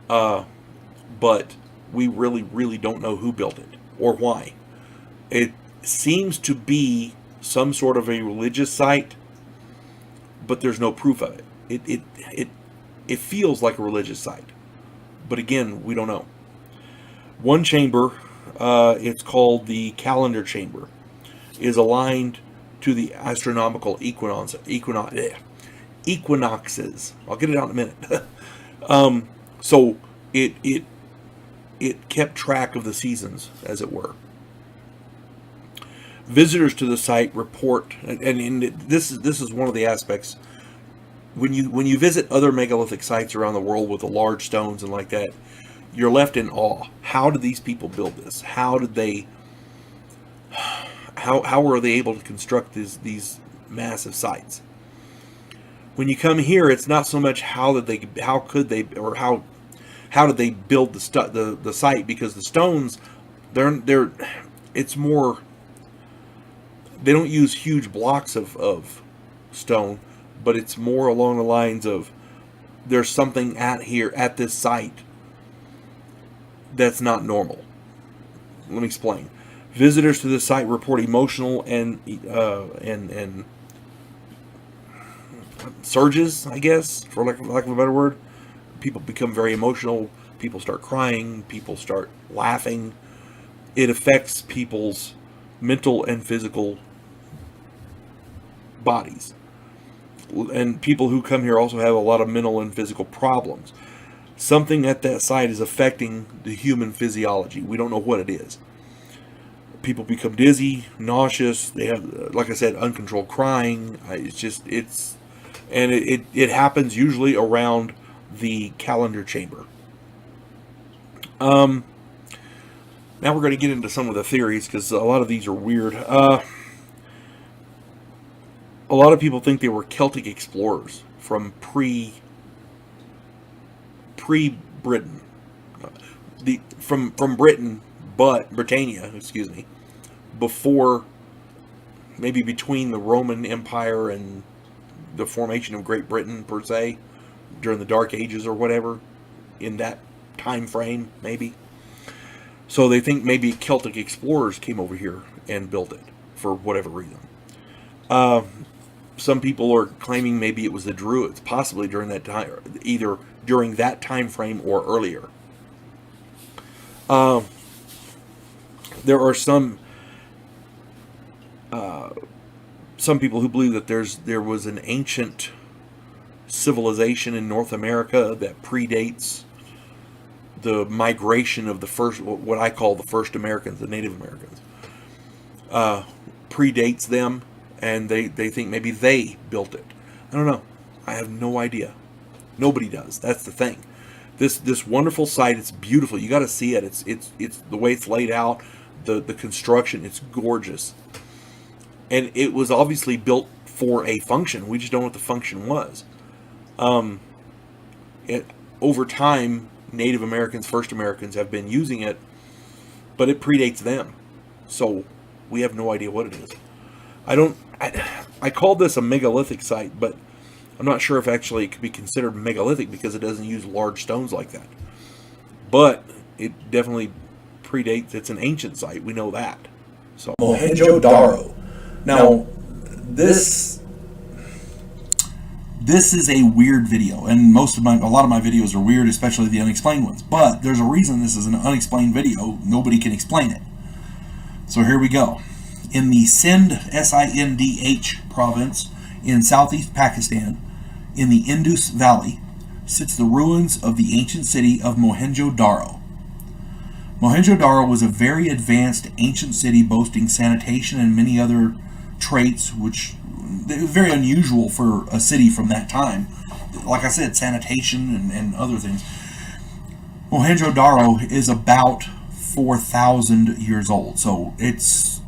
But we really, really don't know who built it or why. It seems to be some sort of a religious site, but there's no proof of it. It feels like a religious site, but again, we don't know. One chamber, it's called the calendar chamber, is aligned to the astronomical equinoxes. I'll get it out in a minute. So it kept track of the seasons, as it were. Visitors to the site report, and this is one of the aspects. When you visit other megalithic sites around the world with the large stones and like that, you're left in awe. How did these people build this? How were they able to construct these massive sites? When you come here, it's not so much how did they build the site, because the stones, it's more, they don't use huge blocks of stone, but it's more along the lines of there's something at this site that's not normal. Let me explain. Visitors to the site report emotional and surges, I guess, for lack of a better word. People become very emotional. People start crying. People start laughing. It affects people's mental and physical bodies. And people who come here also have a lot of mental and physical problems. Something at that site is affecting the human physiology. We don't know what it is. People become dizzy, nauseous. They have, like I said, uncontrolled crying. It happens usually around the calendar chamber. Now we're going to get into some of the theories, because a lot of these are weird. A lot of people think they were Celtic explorers from pre-Britain, from Britain, but Britannia, excuse me, before, maybe between the Roman Empire and the formation of Great Britain per se, during the Dark Ages or whatever, in that time frame, maybe. So they think maybe Celtic explorers came over here and built it for whatever reason. Some people are claiming maybe it was the Druids, possibly during that time, either during that time frame or earlier. There are some people who believe that there was an ancient civilization in North America that predates the migration of the first, what I call the first Americans, the Native Americans. Predates them, and they think maybe they built it. I don't know. I have no idea. Nobody does. That's the thing. This wonderful site, it's beautiful. You got to see it. It's the way it's laid out, the construction, it's gorgeous. And it was obviously built for a function. We just don't know what the function was. Over time, Native Americans, first Americans have been using it, but it predates them. So we have no idea what it is. I called this a megalithic site, but I'm not sure if actually it could be considered megalithic because it doesn't use large stones like that. But it definitely predates, it's an ancient site, we know that. So Mohenjo-Daro. Now, this is a weird video, and a lot of my videos are weird, especially the unexplained ones. But there's a reason this is an unexplained video. Nobody can explain it. So here we go. In the Sindh, Sindh province in southeast Pakistan, in the Indus Valley, sits the ruins of the ancient city of Mohenjo-Daro. Mohenjo-Daro was a very advanced ancient city boasting sanitation and many other traits which is very unusual for a city from that time. Like I said, sanitation and other things. Mohenjo-Daro is about 4,000 years old, so that's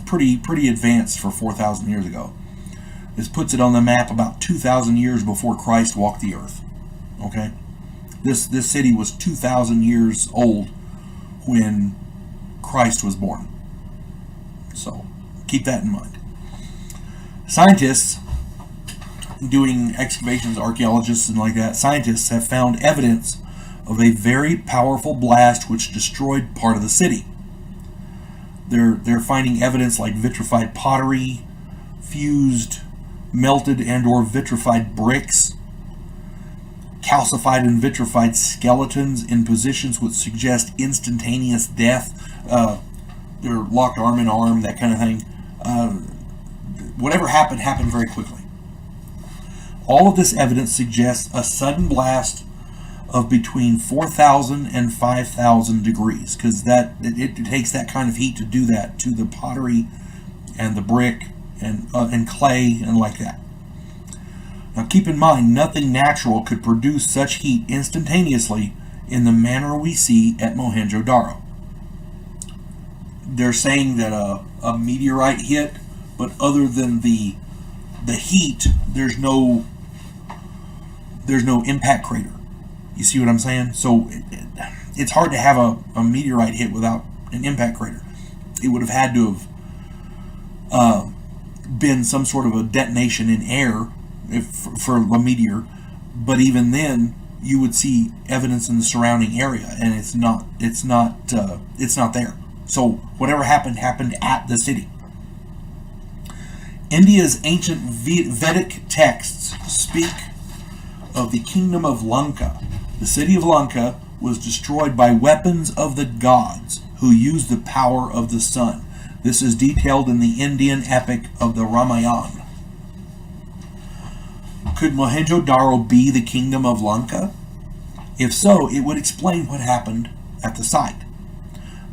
pretty advanced for 4,000 years ago. This puts it on the map about 2,000 years before Christ walked the earth. Okay, this city was 2,000 years old when Christ was born. So keep that in mind. Scientists doing excavations, archaeologists and like that, scientists have found evidence of a very powerful blast which destroyed part of the city. They're finding evidence like vitrified pottery, fused, melted and or vitrified bricks, calcified and vitrified skeletons in positions which suggest instantaneous death. They're locked arm in arm, that kind of thing. Whatever happened very quickly. All of this evidence suggests a sudden blast of between 4,000 and 5,000 degrees, because it takes that kind of heat to do that to the pottery and the brick and clay and like that. Now keep in mind, nothing natural could produce such heat instantaneously in the manner we see at Mohenjo-Daro. They're saying that a meteorite hit, but other than the heat, there's no impact crater. You see what I'm saying? So it's hard to have a meteorite hit without an impact crater. It would have had to have been some sort of a detonation in air for a meteor, but even then you would see evidence in the surrounding area, and it's not there. So whatever happened at the city. India's ancient Vedic texts speak of the kingdom of Lanka. The city of Lanka was destroyed by weapons of the gods who used the power of the sun. This is detailed in the Indian epic of the Ramayana. Could Mohenjo-Daro be the kingdom of Lanka? If so, it would explain what happened at the site.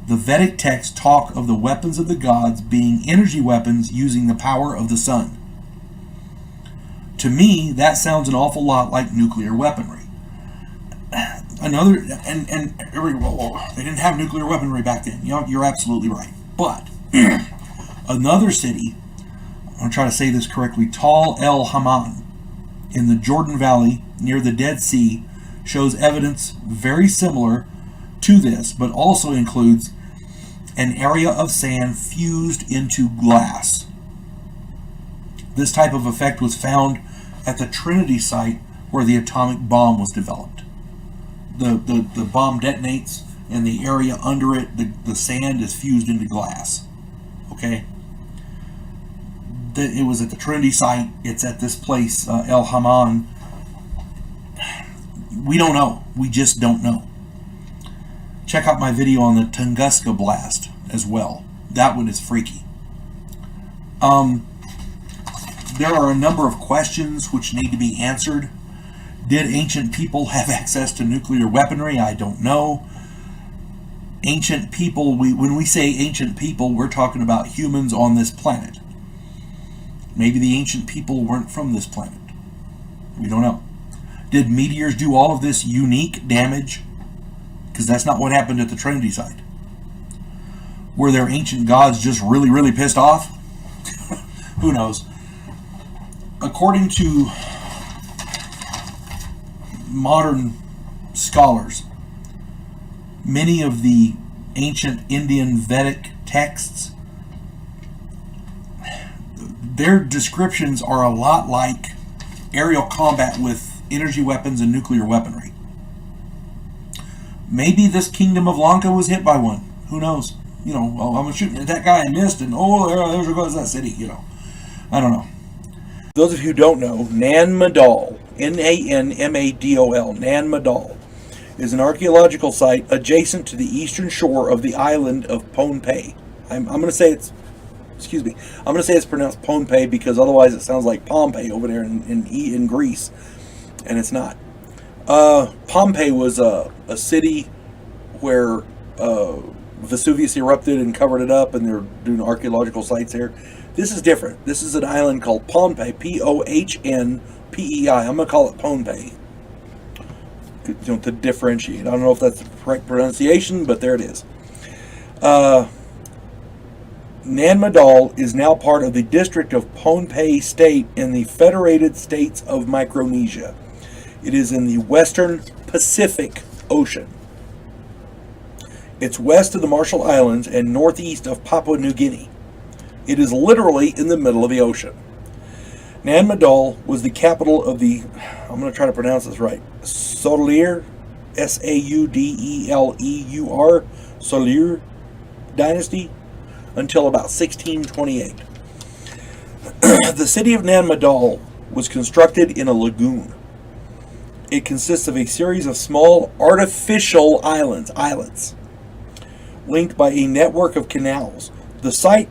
The Vedic texts talk of the weapons of the gods being energy weapons using the power of the sun. To me, that sounds an awful lot like nuclear weaponry. They didn't have nuclear weaponry back then. You're absolutely right. But another city, I'm going to try to say this correctly, Tal El Haman, in the Jordan Valley near the Dead Sea, shows evidence very similar to this, but also includes an area of sand fused into glass. This type of effect was found at the Trinity site where the atomic bomb was developed. The bomb detonates, and the area under it, the sand is fused into glass. Okay? It was at the Trinity site. It's at this place, El Haman. We don't know. We just don't know. Check out my video on the Tunguska blast as well. That one is freaky. There are a number of questions which need to be answered. Did ancient people have access to nuclear weaponry? I don't know. Ancient people, when we say ancient people, we're talking about humans on this planet. Maybe the ancient people weren't from this planet. We don't know. Did meteors do all of this unique damage? Because that's not what happened at the Trinity site. Were their ancient gods just really, really pissed off? Who knows? According to modern scholars, many of the ancient Indian Vedic texts, their descriptions are a lot like aerial combat with energy weapons and nuclear weaponry. Maybe this kingdom of Lanka was hit by one. Who knows? I'm shooting at that guy and missed, and there goes that city. I don't know. Those of you who don't know, Nan Madol, Nanmadol, Nan Madol, is an archaeological site adjacent to the eastern shore of the island of Pohnpei. I'm going to say it's pronounced Pohnpei because otherwise it sounds like Pompeii over there in Greece, and it's not. Pompeii was a city where Vesuvius erupted and covered it up, and they're doing archaeological sites there. This is different. This is an island called Pohnpei, Pohnpei. I'm going to call it Pohnpei, to differentiate. I don't know if that's the correct pronunciation, but there it is. Nan Madol is now part of the district of Pohnpei State in the Federated States of Micronesia. It is in the western Pacific Ocean. It's west of the Marshall Islands and northeast of Papua New Guinea. It is literally in the middle of the ocean. Nan Madol was the capital of the, I'm going to try to pronounce this right, Sauleur, Saudeleur, Sauleur dynasty, until about 1628. The city of Nan Madol was constructed in a lagoon. It consists of a series of small artificial islets, linked by a network of canals. The site,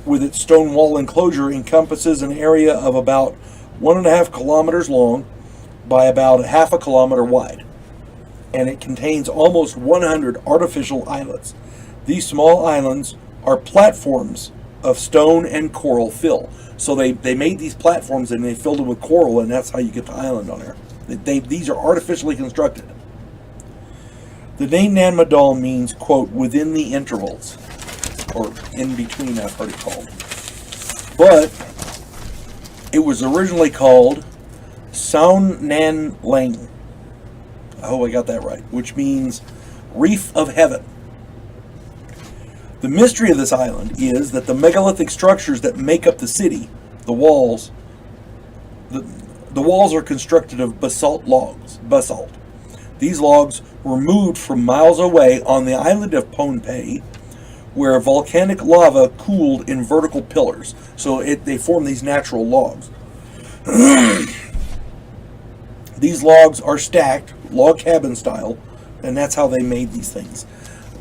with its stone wall enclosure, encompasses an area of about 1.5 kilometers long by about 0.5 kilometer wide, and it contains almost 100 artificial islets. These small islands are platforms of stone and coral fill. So they made these platforms and they filled them with coral, and that's how you get the island on there. These are artificially constructed. The name Nan Madol means, quote, within the intervals, or in between, I've heard it called. But it was originally called Saun Nan Lang. I hope I got that right, which means reef of heaven. The mystery of this island is that the megalithic structures that make up the city, the walls are constructed of basalt logs. These logs were moved from miles away on the island of Pohnpei, where volcanic lava cooled in vertical pillars. So they form these natural logs. These logs are stacked, log cabin style, and that's how they made these things,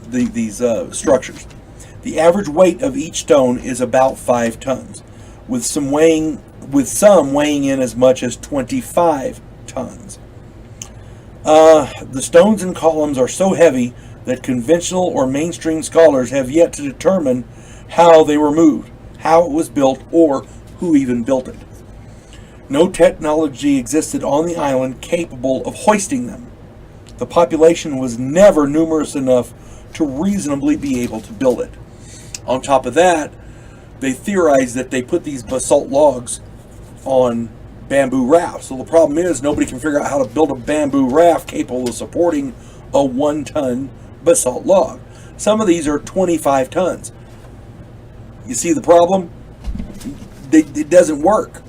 these structures. The average weight of each stone is about 5 tons, with some weighing in as much as 25 tons. The stones and columns are so heavy that conventional or mainstream scholars have yet to determine how they were moved, how it was built, or who even built it. No technology existed on the island capable of hoisting them. The population was never numerous enough to reasonably be able to build it. On top of that, they theorized that they put these basalt logs on bamboo rafts. So the problem is nobody can figure out how to build a bamboo raft capable of supporting a 1-ton basalt log. Some of these are 25 tons. You see the problem? It doesn't work.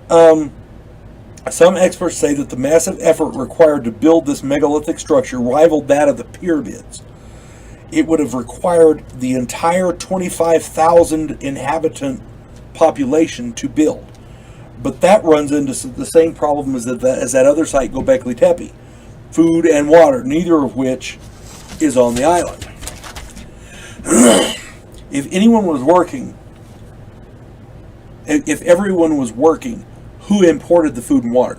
Some experts say that the massive effort required to build this megalithic structure rivaled that of the pyramids. It would have required the entire 25,000 inhabitant population to build. But that runs into the same problem as that other site, Göbekli Tepe. Food and water, neither of which is on the island. If everyone was working, who imported the food and water?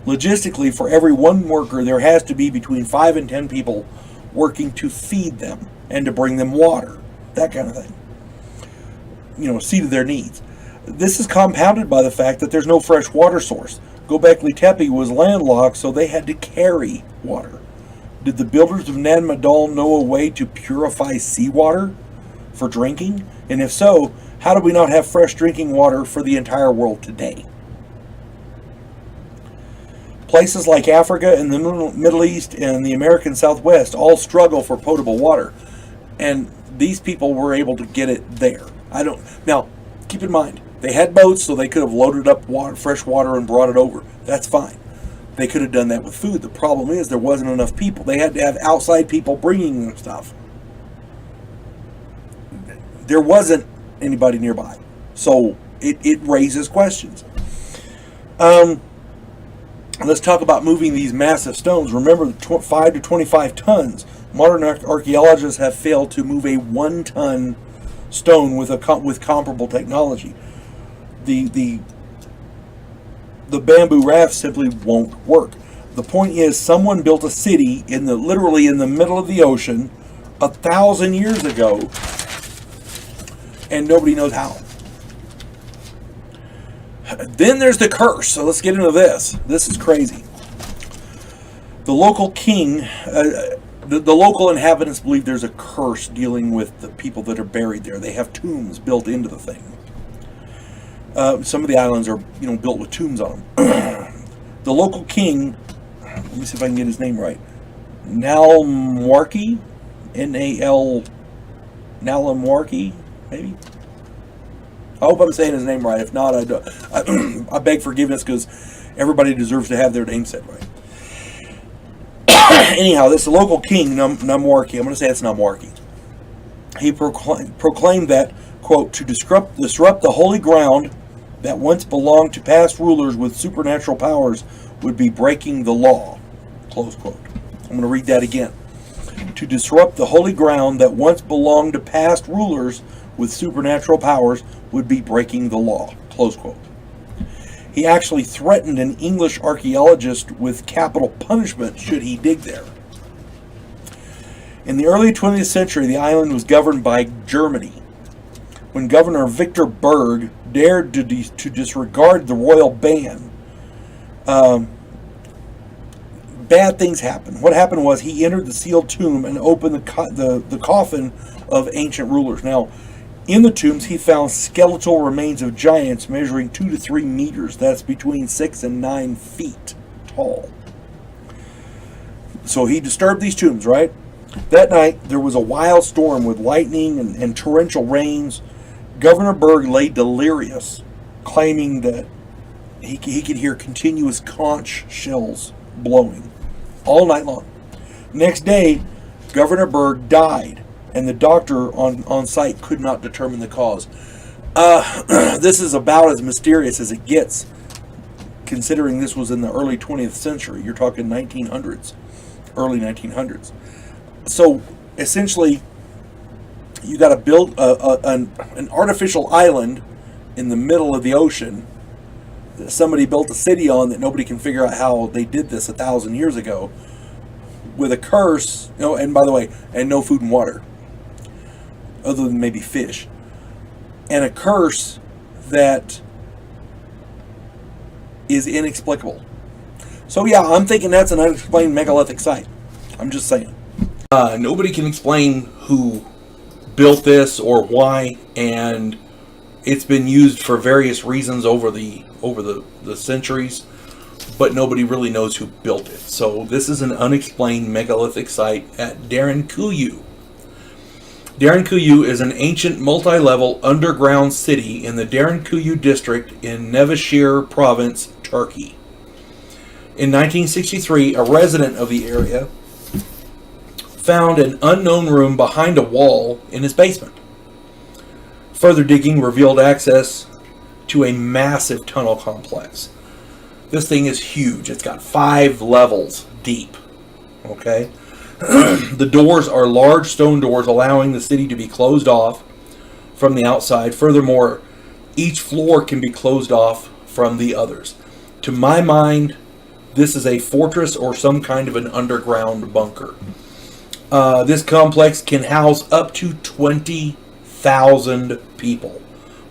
Logistically, for every one worker, there has to be between 5 and 10 people working to feed them and to bring them water, that kind of thing. See to their needs. This is compounded by the fact that there's no fresh water source. Göbekli Tepe was landlocked, so they had to carry water. Did the builders of Nan Madol know a way to purify seawater for drinking? And if so, how do we not have fresh drinking water for the entire world today? Places like Africa and the Middle East and the American Southwest all struggle for potable water. And these people were able to get it there. Now, keep in mind, they had boats, so they could have loaded up fresh water and brought it over. That's fine. They could have done that with food. The problem is there wasn't enough people. They had to have outside people bringing them stuff. There wasn't anybody nearby. So it raises questions. Let's talk about moving these massive stones. Remember, 5 to 25 tons. Modern archaeologists have failed to move a 1-ton stone with comparable technology. The bamboo raft simply won't work. The point is, someone built a city literally in the middle of the ocean 1,000 years ago, and nobody knows how. Then there's the curse. So let's get into this. This is crazy. The local king, the local inhabitants believe there's a curse dealing with the people that are buried there. They have tombs built into the thing. Some of the islands are, built with tombs on them. The local king, let me see if I can get his name right. Nalmarki, Nalmarki, maybe. I hope I'm saying his name right. If not, I beg forgiveness because everybody deserves to have their name said right. Anyhow, this local king, Namwarki, I'm going to say it's Namwarki. He proclaimed that, quote, to disrupt the holy ground that once belonged to past rulers with supernatural powers would be breaking the law, close quote. I'm going to read that again. To disrupt the holy ground that once belonged to past rulers with supernatural powers would be breaking the law, close quote. He actually threatened an English archaeologist with capital punishment should he dig there. In the early 20th century, the island was governed by Germany. When Governor Victor Berg dared to disregard the royal ban, bad things happened. What happened was he entered the sealed tomb and opened the coffin of ancient rulers. Now, in the tombs, he found skeletal remains of giants measuring 2 to 3 meters. That's between 6 and 9 feet tall. So he disturbed these tombs, right? That night, there was a wild storm with lightning and torrential rains. Governor Berg lay delirious, claiming that he could hear continuous conch shells blowing all night long. Next day, Governor Berg died, and the doctor on site could not determine the cause. This is about as mysterious as it gets, considering this was in the early 20th century. You're talking 1900s, early 1900s. So essentially, you got to build an artificial island in the middle of the ocean that somebody built a city on that nobody can figure out how they did this 1,000 years ago, with a curse. And by the way, and no food and water, other than maybe fish, and a curse that is inexplicable. So yeah, I'm thinking that's an unexplained megalithic site. I'm just saying. Nobody can explain who built this or why, and it's been used for various reasons over the centuries, but nobody really knows who built it. So this is an unexplained megalithic site at Derinkuyu. Derinkuyu is an ancient multi-level underground city in the Derinkuyu district in Nevşehir province, Turkey. In 1963, a resident of the area found an unknown room behind a wall in his basement. Further digging revealed access to a massive tunnel complex. This thing is huge. It's got 5 levels deep. Okay? The doors are large stone doors, allowing the city to be closed off from the outside. Furthermore, each floor can be closed off from the others. To my mind, this is a fortress or some kind of an underground bunker. This complex can house up to 20,000 people,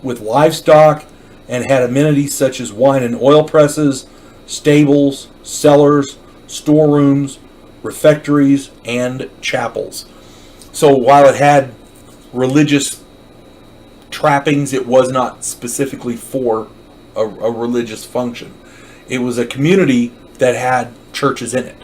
with livestock, and had amenities such as wine and oil presses, stables, cellars, storerooms, refectories, and chapels. So while it had religious trappings, it was not specifically for a religious function. It was a community that had churches in it.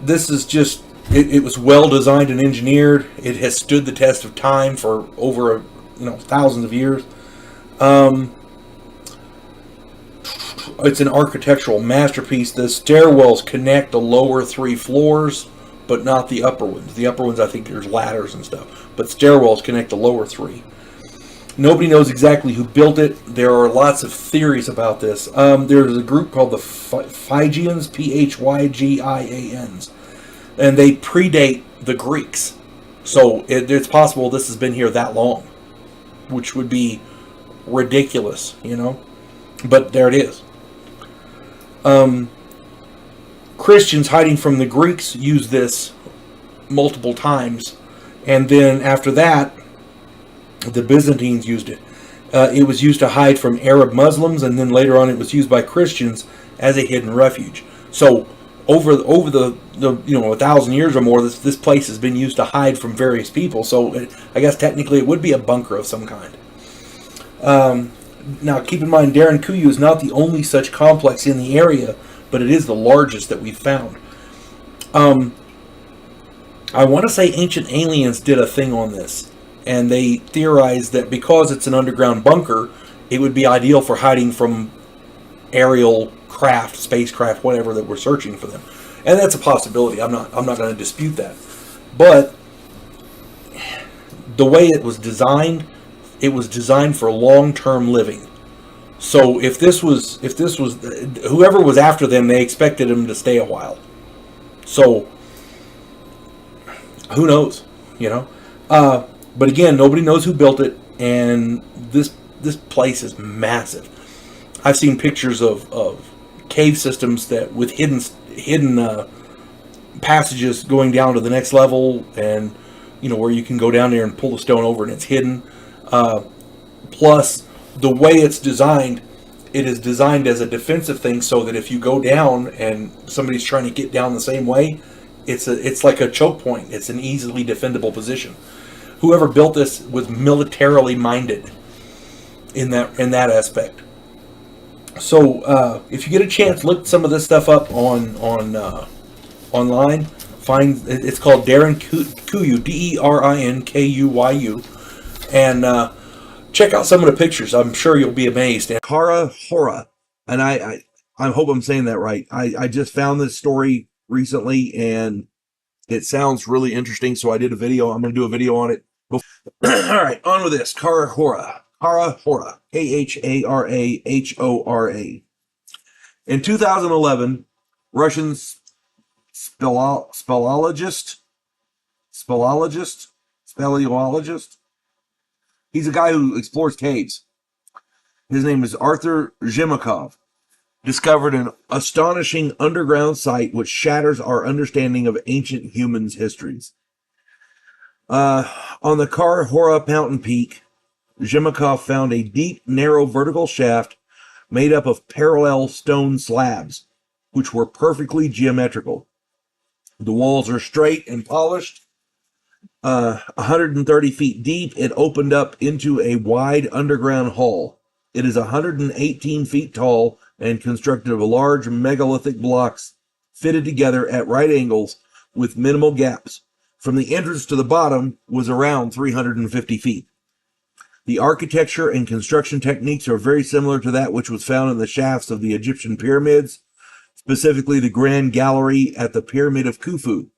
This is just, it was well designed and engineered. It has stood the test of time for over thousands of years. It's an architectural masterpiece. The stairwells connect the lower 3 floors, but not the upper ones. The upper ones, I think there's ladders and stuff, but stairwells connect the lower 3. Nobody knows exactly who built it. There are lots of theories about this. There's a group called the Phygians, Phygians, and they predate the Greeks. So it's possible this has been here that long, which would be ridiculous, But there it is. Christians hiding from the Greeks used this multiple times, and then after that, the Byzantines used it. It was used to hide from Arab Muslims, and then later on it was used by Christians as a hidden refuge. So over the 1,000 years or more, this place has been used to hide from various people. So I guess technically it would be a bunker of some kind. Now keep in mind, Derinkuyu is not the only such complex in the area, but it is the largest that we've found. I want to say Ancient Aliens did a thing on this, and they theorized that because it's an underground bunker, it would be ideal for hiding from aerial craft, spacecraft, whatever that were searching for them. And that's a possibility. I'm not going to dispute that. But the way it was designed for long-term living. So if this was whoever was after them, they expected them to stay a while. So who knows, But again, nobody knows who built it, and this place is massive. I've seen pictures of cave systems that with hidden passages going down to the next level, and where you can go down there and pull the stone over and it's hidden. Plus, the way it's designed, it is designed as a defensive thing, so that if you go down and somebody's trying to get down the same way, it's like a choke point. It's an easily defendable position. Whoever built this was militarily minded in that aspect. So if you get a chance, look some of this stuff up on online. It's called Derinkuyu, Derinkuyu, and check out some of the pictures. I'm sure you'll be amazed. Kara Hora, and I hope I'm saying that right. I just found this story recently, and it sounds really interesting, so I did a video. I'm going to do a video on it. All right, on with this. Karahora. Karahora. Karahora. In 2011, Russian speleologist. He's a guy who explores caves. His name is Arthur Zhimikov. Discovered an astonishing underground site which shatters our understanding of ancient humans' histories. On the Karahora mountain peak, Zhimikov found a deep, narrow vertical shaft made up of parallel stone slabs, which were perfectly geometrical. The walls are straight and polished. 130 feet deep, it opened up into a wide underground hall. It is 118 feet tall and constructed of large megalithic blocks fitted together at right angles with minimal gaps. From the entrance to the bottom was around 350 feet. The architecture and construction techniques are very similar to that which was found in the shafts of the Egyptian pyramids, specifically the Grand Gallery at the Pyramid of Khufu.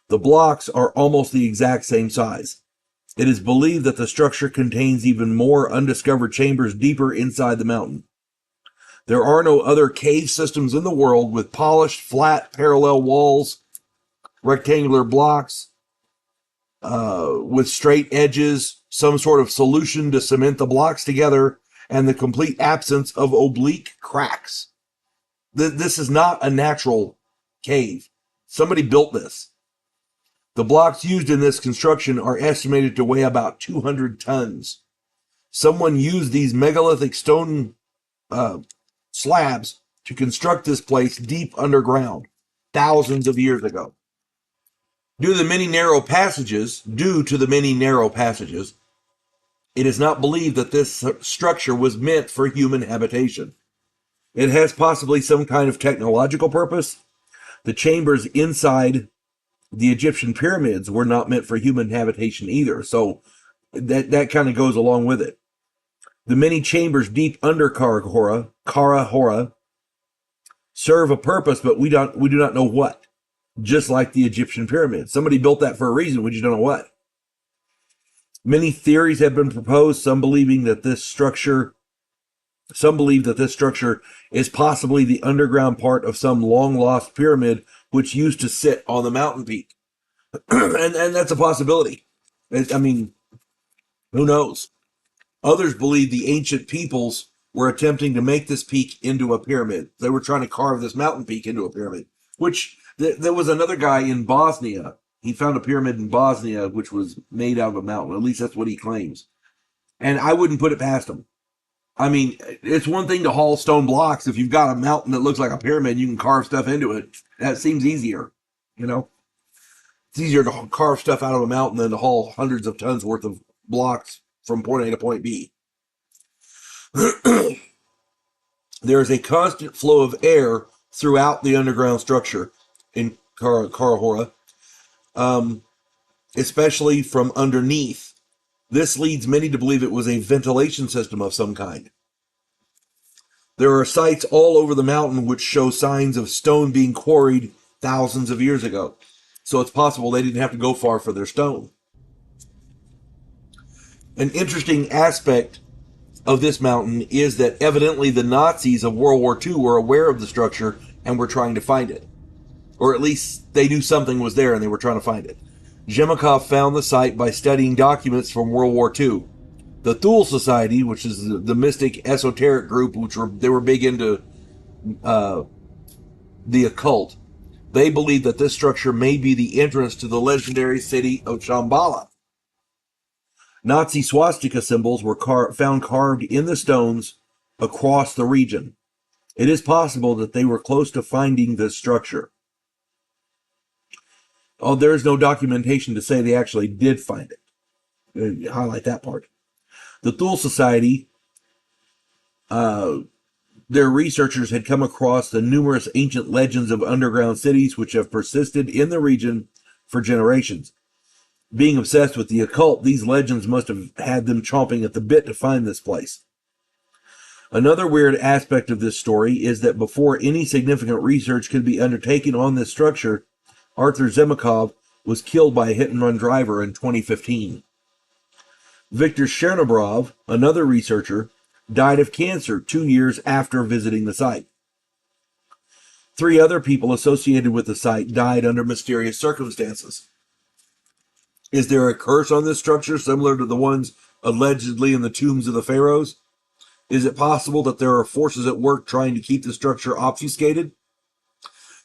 The blocks are almost the exact same size. It is believed that the structure contains even more undiscovered chambers deeper inside the mountain. There are no other cave systems in the world with polished, flat, parallel walls, rectangular blocks, with straight edges, some sort of solution to cement the blocks together, and the complete absence of oblique cracks. This is not a natural cave. Somebody built this. The blocks used in this construction are estimated to weigh about 200 tons. Someone used these megalithic stone slabs to construct this place deep underground, thousands of years ago. Due to the many narrow passages, it is not believed that this structure was meant for human habitation. It has possibly some kind of technological purpose. The chambers inside the Egyptian pyramids were not meant for human habitation either, so that kind of goes along with it. The many chambers deep under Karahora, serve a purpose, but we do not know what. Just like the Egyptian pyramids. Somebody built that for a reason, we just don't know what. Many theories have been proposed, some believe that this structure is possibly the underground part of some long-lost pyramid which used to sit on the mountain peak. and that's a possibility. I mean, who knows? Others believe the ancient peoples were attempting to make this peak into a pyramid. They were trying to carve this mountain peak into a pyramid, which there was another guy in Bosnia. He found a pyramid in Bosnia which was made out of a mountain. At least that's what he claims. And I wouldn't put it past him. I mean, it's one thing to haul stone blocks. If you've got a mountain that looks like a pyramid, you can carve stuff into it. That seems easier, you know? It's easier to carve stuff out of a mountain than to haul hundreds of tons worth of blocks from point A to point B. There is a constant flow of air throughout the underground structure in Karahora, especially from underneath. This leads many to believe it was a ventilation system of some kind. There are sites all over the mountain which show signs of stone being quarried thousands of years ago. So it's possible they didn't have to go far for their stone. An interesting aspect of this mountain is that evidently the Nazis of World War II were aware of the structure and were trying to find it. Or at least they knew something was there and they were trying to find it. Zhimikov found the site by studying documents from World War II. The Thule Society, which is the mystic esoteric group, they were big into the occult, they believe that this structure may be the entrance to the legendary city of Shambhala. Nazi swastika symbols were found carved in the stones across the region. It is possible that they were close to finding this structure. Oh, there is no documentation to say they actually did find it. Highlight that part. The Thule Society, their researchers had come across the numerous ancient legends of underground cities which have persisted in the region for generations. Being obsessed with the occult, these legends must have had them chomping at the bit to find this place. Another weird aspect of this story is that before any significant research could be undertaken on this structure, Arthur Zemikov was killed by a hit-and-run driver in 2015. Viktor Chernobrov, another researcher, died of cancer 2 years after visiting the site. 3 other people associated with the site died under mysterious circumstances. Is there a curse on this structure similar to the ones allegedly in the tombs of the pharaohs? Is it possible that there are forces at work trying to keep the structure obfuscated?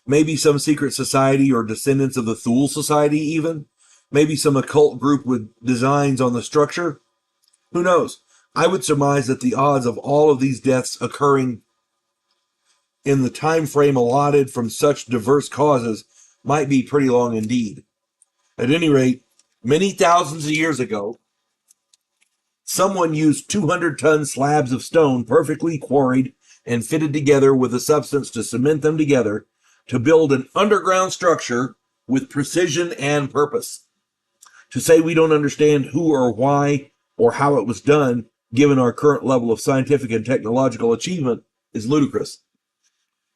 Maybe some secret society or descendants of the Thule Society even? Maybe some occult group with designs on the structure? Who knows? I would surmise that the odds of all of these deaths occurring in the time frame allotted from such diverse causes might be pretty long indeed. At any rate, many thousands of years ago, someone used 200-ton slabs of stone perfectly quarried and fitted together with a substance to cement them together to build an underground structure with precision and purpose. To say we don't understand who or why or how it was done, given our current level of scientific and technological achievement, is ludicrous.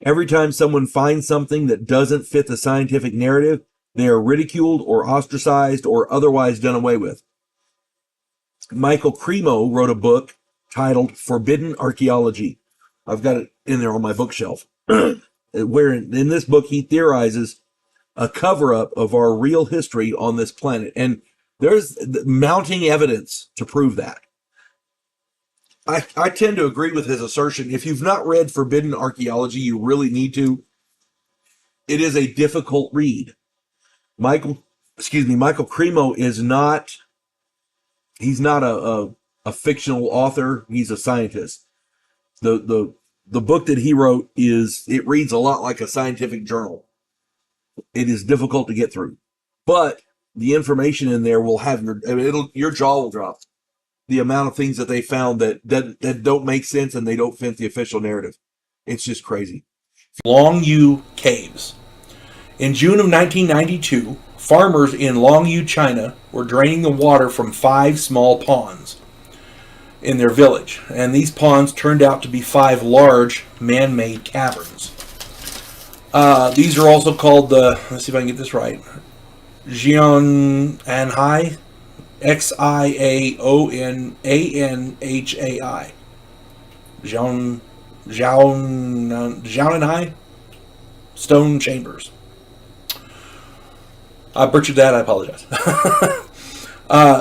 Every time someone finds something that doesn't fit the scientific narrative, they are ridiculed or ostracized or otherwise done away with. Michael Cremo wrote a book titled Forbidden Archaeology. I've got it in there on my bookshelf. Where in this book he theorizes a cover-up of our real history on this planet. And there's mounting evidence to prove that. I tend to agree with his assertion. If you've not read Forbidden Archaeology, you really need to. It is a difficult read. Michael Cremo is not, he's not a fictional author. He's a scientist. The book that he wrote it reads a lot like a scientific journal. It is difficult to get through, but the information in there will have your jaw will drop. The amount of things that they found that don't make sense and they don't fit the official narrative. It's just crazy. Longyu Caves. In June of 1992, farmers in Longyu, China were draining the water from 5 small ponds in their village, and these ponds turned out to be 5 large man-made caverns. These are also called let's see if I can get this right, Xiaonanhai, Xiaonanhai. Xiaonanhai stone chambers. I butchered that, I apologize.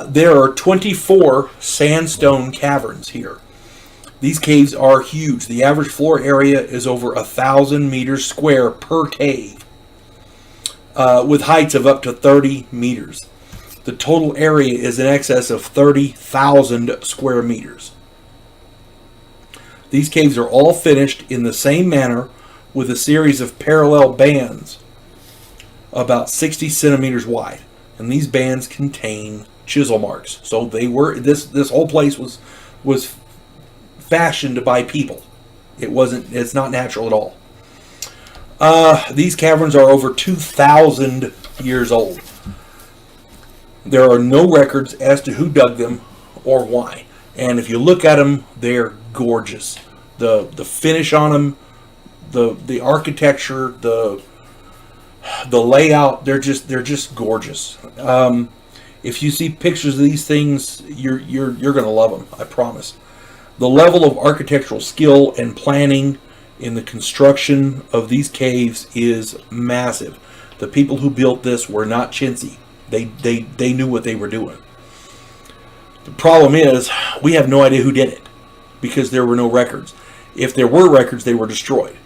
There are 24 sandstone caverns here. These caves are huge. The average floor area is over 1,000 meters square per cave, with heights of up to 30 meters. The total area is in excess of 30,000 square meters. These caves are all finished in the same manner with a series of parallel bands about 60 centimeters wide. And these bands contain chisel marks. So they were this whole place was fashioned by people. It's not natural at all. These caverns are over 2,000 years old. There are no records as to who dug them or why. And if you look at them, they're gorgeous. The finish on them, the architecture, the layout, they're just gorgeous. If you see pictures of these things, you're going to love them, I promise. The level of architectural skill and planning in the construction of these caves is massive. The people who built this were not chintzy. They knew what they were doing. The problem is, we have no idea who did it because there were no records. If there were records, they were destroyed.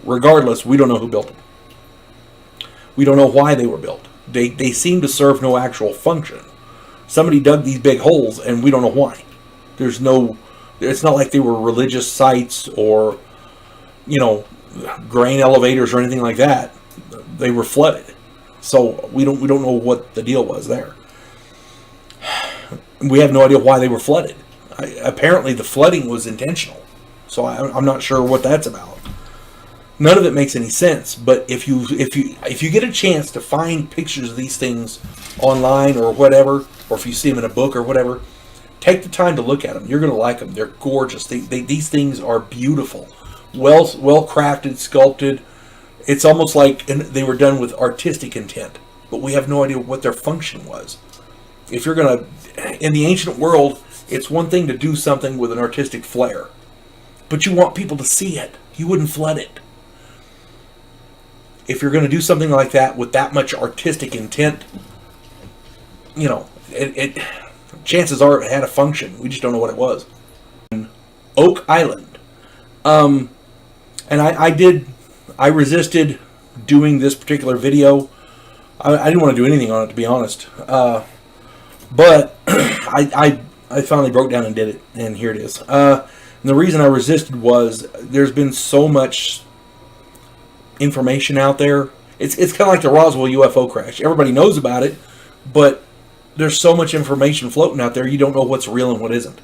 Regardless, we don't know who built them. We don't know why they were built. They seem to serve no actual function. Somebody dug these big holes, and we don't know why. It's not like they were religious sites or, grain elevators or anything like that. They were flooded. So we don't know what the deal was there. We have no idea why they were flooded. Apparently the flooding was intentional. So I'm not sure what that's about. None of it makes any sense. But if you get a chance to find pictures of these things online or whatever, or if you see them in a book or whatever, Take the time to look at them. You're going to like them. They're gorgeous. These things are beautiful. Well crafted, sculpted. It's almost like they were done with artistic intent, but we have no idea what their function was. If you're going to, in the ancient world, it's one thing to do something with an artistic flair, but you want people to see it. You wouldn't flood it. If you're going to do something like that with that much artistic intent, you know, chances are it had a function. We just don't know what it was. Oak Island. And I resisted doing this particular video. I didn't want to do anything on it, to be honest. But I finally broke down and did it, and here it is. And the reason I resisted was there's been so much information out there. It's kind of like the Roswell UFO crash. Everybody knows about it, but there's so much information floating out there, you don't know what's real and what isn't.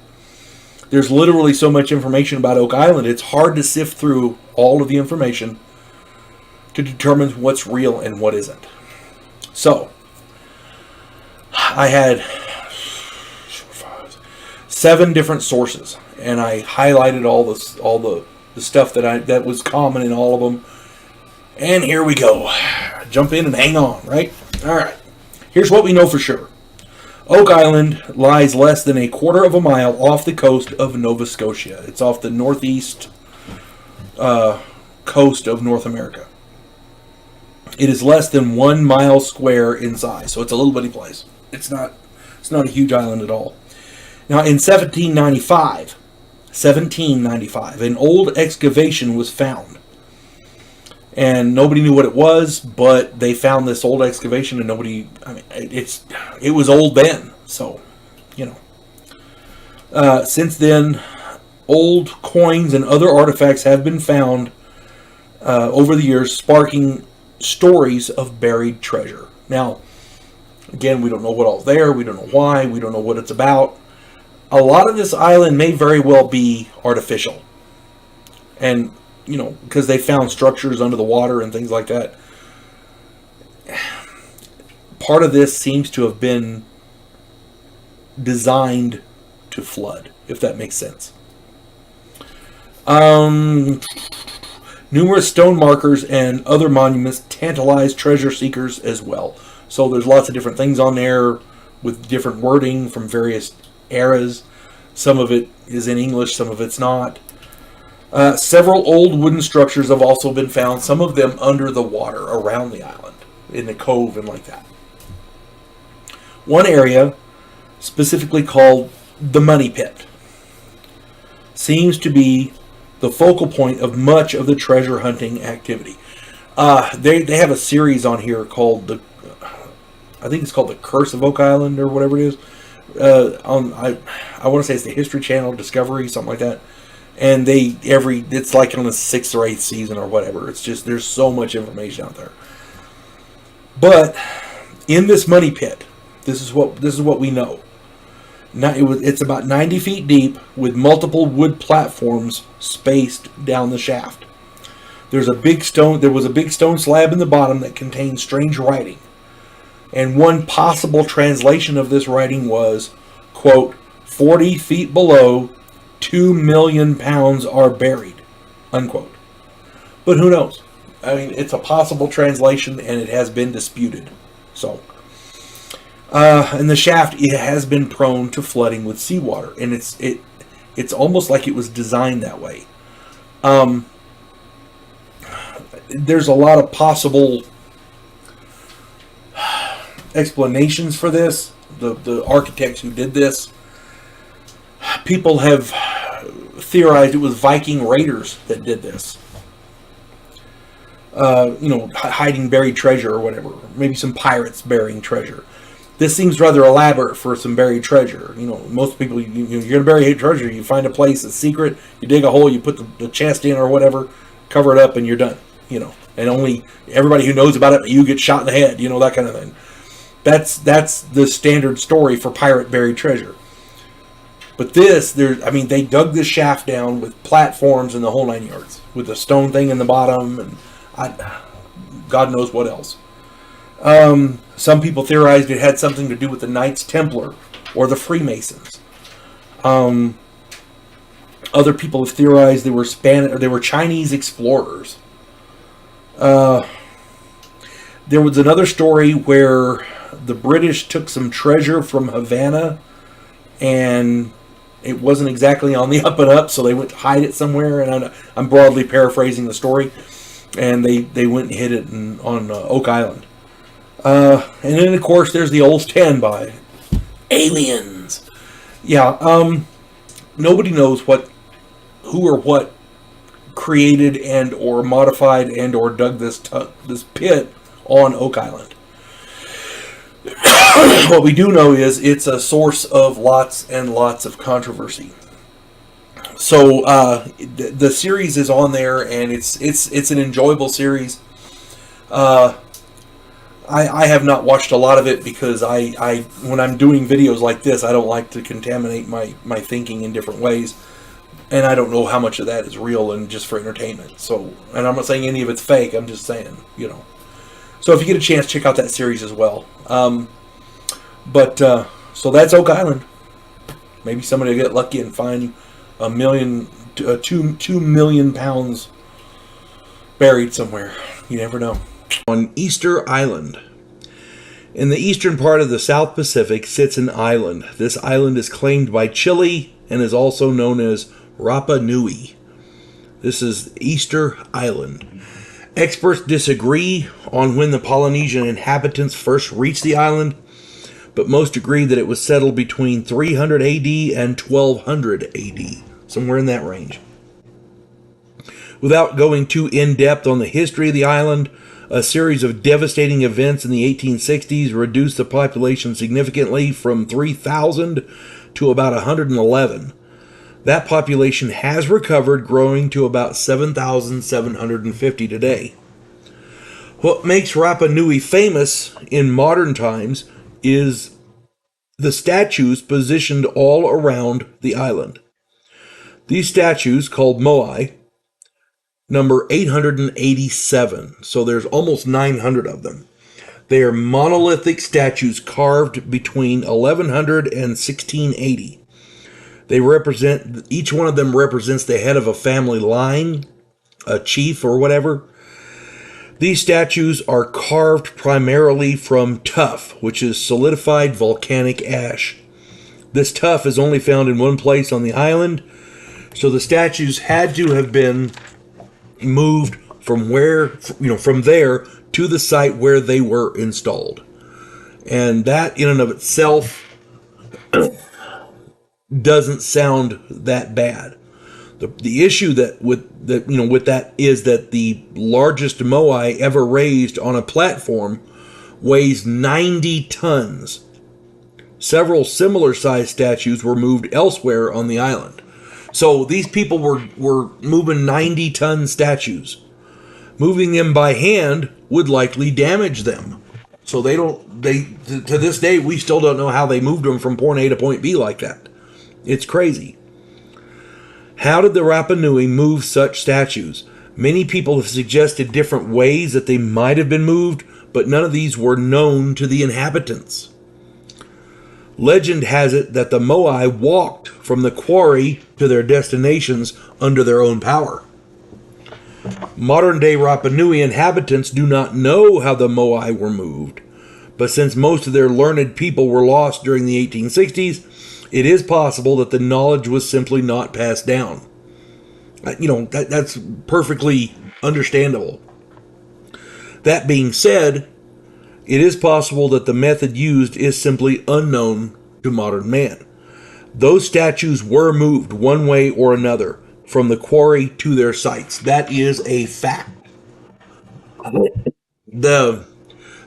There's literally so much information about Oak Island, it's hard to sift through all of the information to determine what's real and what isn't. So, I had 7 different sources, and I highlighted all the stuff that was common in all of them. And here we go. Jump in and hang on, right? All right. Here's what we know for sure. Oak Island lies less than a quarter of a mile off the coast of Nova Scotia. It's off the northeast coast of North America. It is less than 1 mile square in size, so it's a little bitty place. It's not a huge island at all. Now, in 1795, an old excavation was found. And nobody knew what it was, but they found this old excavation, and it was old then, so, you know. Since then, old coins and other artifacts have been found over the years, sparking stories of buried treasure. Now, again, we don't know what all's there, we don't know why, we don't know what it's about. A lot of this island may very well be artificial. And you know, because they found structures under the water and things like that. Part of this seems to have been designed to flood, if that makes sense. Numerous stone markers and other monuments tantalize treasure seekers as well. So there's lots of different things on there with different wording from various eras. Some of it is in English, some of it's not. Several old wooden structures have also been found, some of them under the water around the island, in the cove and like that. One area, specifically called the Money Pit, seems to be the focal point of much of the treasure hunting activity. They have a series on here called I think it's called The Curse of Oak Island or whatever it is. I want to say it's the History Channel, Discovery, something like that. And it's like on the 6th or 8th season or whatever. It's just, there's so much information out there. But in this money pit, this is what we know. It's about 90 feet deep with multiple wood platforms spaced down the shaft. There was a big stone slab in the bottom that contained strange writing. And one possible translation of this writing was, quote, 40 feet below, 2 million pounds are buried, unquote. But who knows? I mean, it's a possible translation, and it has been disputed. So, and the shaft, it has been prone to flooding with seawater, and it's almost like it was designed that way. There's a lot of possible explanations for this. The architects who did this, people have theorized it was Viking raiders that did this. Hiding buried treasure or whatever. Maybe some pirates burying treasure. This seems rather elaborate for some buried treasure. You know, most people, you're going to bury treasure, you find a place that's secret, you dig a hole, you put the chest in or whatever, cover it up, and you're done. You know, and only everybody who knows about it, you get shot in the head, you know, that kind of thing. That's the standard story for pirate buried treasure. But they dug this shaft down with platforms and the whole 9 yards, with a stone thing in the bottom, and God knows what else. Some people theorized it had something to do with the Knights Templar or the Freemasons. Other people have theorized they were Chinese explorers. There was another story where the British took some treasure from Havana, and it wasn't exactly on the up and up, so they went to hide it somewhere. And I'm broadly paraphrasing the story, and they went and hid it on Oak Island. And then, of course, there's the old standby, aliens. Yeah, nobody knows who or what created and or modified and or dug this pit on Oak Island. What we do know is it's a source of lots and lots of controversy. So the series is on there, and it's an enjoyable series. I have not watched a lot of it because I when I'm doing videos like this, I don't like to contaminate my thinking in different ways. And I don't know how much of that is real and just for entertainment. So, and I'm not saying any of it's fake. I'm just saying, So if you get a chance, check out that series as well. So that's Oak Island. Maybe somebody will get lucky and find 2 million pounds buried somewhere. You never know. On Easter Island. In the eastern part of the South Pacific sits an island. This island is claimed by Chile and is also known as Rapa Nui. This is Easter Island. Experts disagree on when the Polynesian inhabitants first reached the island, but most agree that it was settled between 300 AD and 1200 AD, somewhere in that range. Without going too in-depth on the history of the island, a series of devastating events in the 1860s reduced the population significantly from 3,000 to about 111. That population has recovered, growing to about 7,750 today. What makes Rapa Nui famous in modern times is the statues positioned all around the island. These statues, called moai, number 887, so there's almost 900 of them. They are monolithic statues carved between 1100 and 1680. Each one of them represents the head of a family line, a chief or whatever. These statues are carved primarily from tuff, which is solidified volcanic ash. This tuff is only found in one place on the island, so the statues had to have been moved from there to the site where they were installed. And that in and of itself doesn't sound that bad. The issue with that is that the largest moai ever raised on a platform weighs 90 tons. Several similar sized statues were moved elsewhere on the island. So these people were moving 90-ton statues. Moving them by hand would likely damage them. So to this day, we still don't know how they moved them from point A to point B like that. It's crazy. How did the Rapa Nui move such statues? Many people have suggested different ways that they might have been moved, but none of these were known to the inhabitants. Legend has it that the moai walked from the quarry to their destinations under their own power. Modern-day Rapa Nui inhabitants do not know how the moai were moved, but since most of their learned people were lost during the 1860s, it is possible that the knowledge was simply not passed down. That's perfectly understandable. That being said, it is possible that the method used is simply unknown to modern man. Those statues were moved one way or another from the quarry to their sites. That is a fact.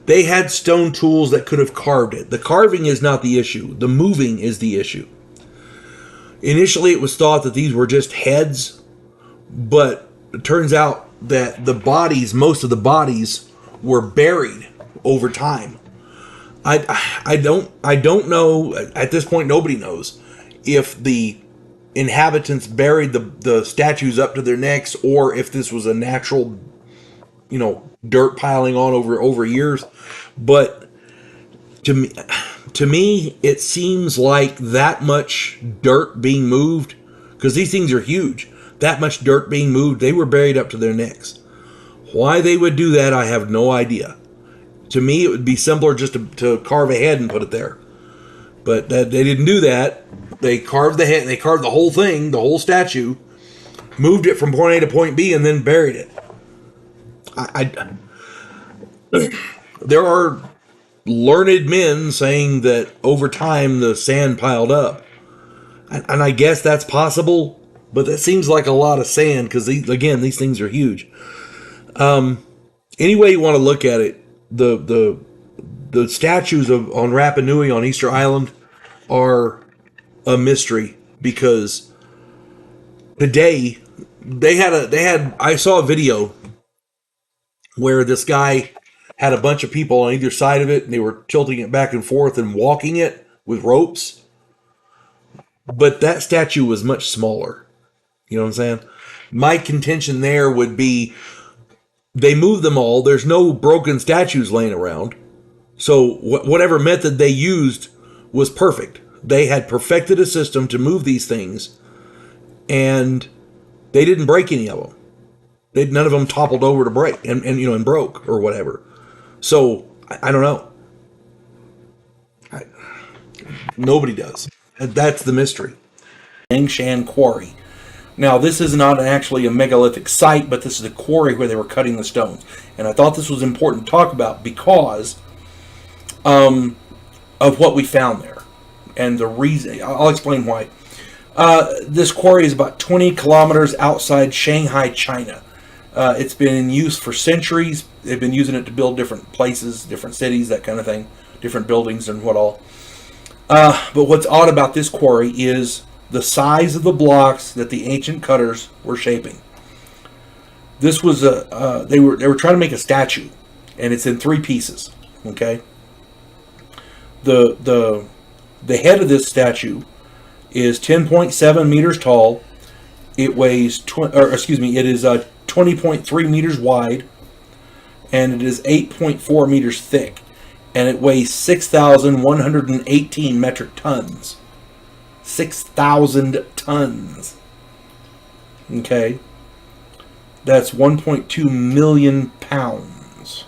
They had stone tools that could have carved it. The carving is not the issue. The moving is the issue. Initially, it was thought that these were just heads, but it turns out that most of the bodies were buried over time. I don't know, at this point nobody knows if the inhabitants buried the statues up to their necks or if this was a natural dirt piling on over years. But to me, to me, it seems like that much dirt being moved, because these things are huge, that much dirt being moved, they were buried up to their necks. Why they would do that, I have no idea. To me, it would be simpler just to carve a head and put it there. But they didn't do that. They carved the head, they carved the whole thing, the whole statue, moved it from point A to point B, and then buried it. There are learned men saying that over time the sand piled up. And I guess that's possible, but that seems like a lot of sand because, these things are huge. Any way you want to look at it, the statues on Rapa Nui on Easter Island are a mystery, because today I saw a video where this guy had a bunch of people on either side of it, and they were tilting it back and forth and walking it with ropes. But that statue was much smaller. You know what I'm saying? My contention there would be they moved them all. There's no broken statues laying around. So whatever method they used was perfect. They had perfected a system to move these things, and they didn't break any of them. None of them toppled over to break and broke or whatever. So I don't know. Nobody does. That's the mystery. Yangshan Quarry. Now, this is not actually a megalithic site, but this is a quarry where they were cutting the stones. And I thought this was important to talk about because of what we found there. And the reason, I'll explain why. This quarry is about 20 kilometers outside Shanghai, China. It's been in use for centuries. They've been using it to build different places, different cities, that kind of thing, different buildings and what all. But what's odd about this quarry is the size of the blocks that the ancient cutters were shaping. This was they were trying to make a statue, and it's in 3 pieces. Okay. The head of this statue is 10.7 meters tall. It weighs it is 20.3 meters wide, and it is 8.4 meters thick, and it weighs 6,118 metric tons. 6,000 tons. Okay, that's 1.2 million pounds.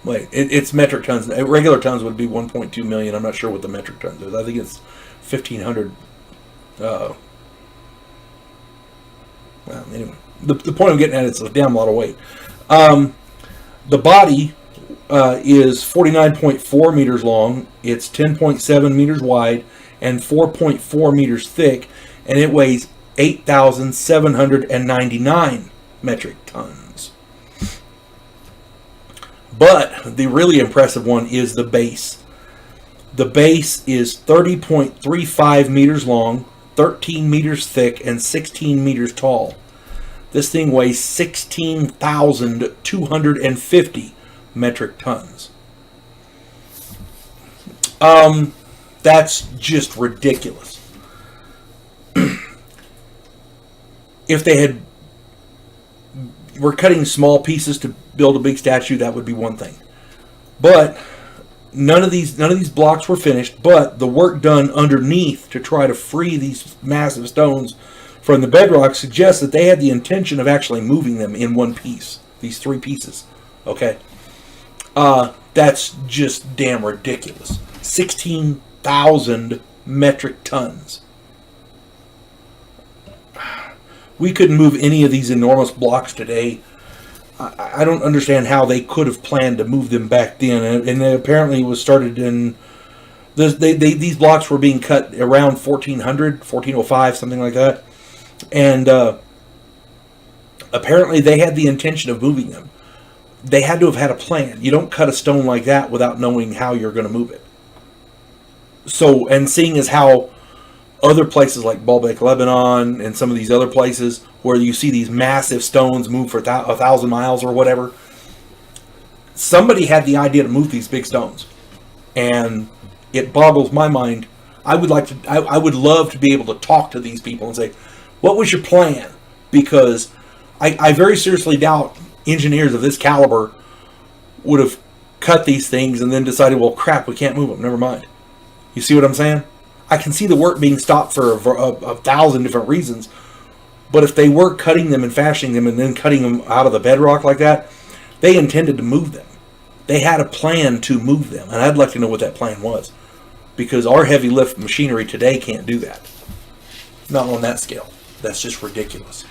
It's metric tons. Regular tons would be 1.2 million. I'm not sure what the metric tons is. I think it's 1,500. Well, anyway, the point I'm getting at is it's a damn lot of weight. The body is 49.4 meters long. It's 10.7 meters wide and 4.4 meters thick, and it weighs 8,799 metric tons. But the really impressive one is the base. The base is 30.35 meters long, 13 meters thick, and 16 meters tall. This thing weighs 16,250 metric tons. That's just ridiculous. If they were cutting small pieces to build a big statue, that would be one thing. But none of these blocks were finished, but the work done underneath to try to free these massive stones from the bedrock suggests that they had the intention of actually moving them in one piece, these 3 pieces. Okay? That's just damn ridiculous. 16,000 metric tons. We couldn't move any of these enormous blocks today. I don't understand how they could have planned to move them back then. And apparently it was started in... These blocks were being cut around 1400, 1405, something like that. And apparently they had the intention of moving them. They had to have had a plan. You don't cut a stone like that without knowing how you're going to move it. So, and seeing as how other places like Baalbek, Lebanon, and some of these other places where you see these massive stones move for 1,000 miles or whatever, somebody had the idea to move these big stones. And it boggles my mind. I would love to be able to talk to these people and say, what was your plan? Because I very seriously doubt engineers of this caliber would have cut these things and then decided, well, crap, we can't move them. Never mind. You see what I'm saying? I can see the work being stopped for a thousand different reasons. But if they were cutting them and fashioning them and then cutting them out of the bedrock like that, they intended to move them. They had a plan to move them. And I'd like to know what that plan was. Because our heavy lift machinery today can't do that. Not on that scale. That's just ridiculous.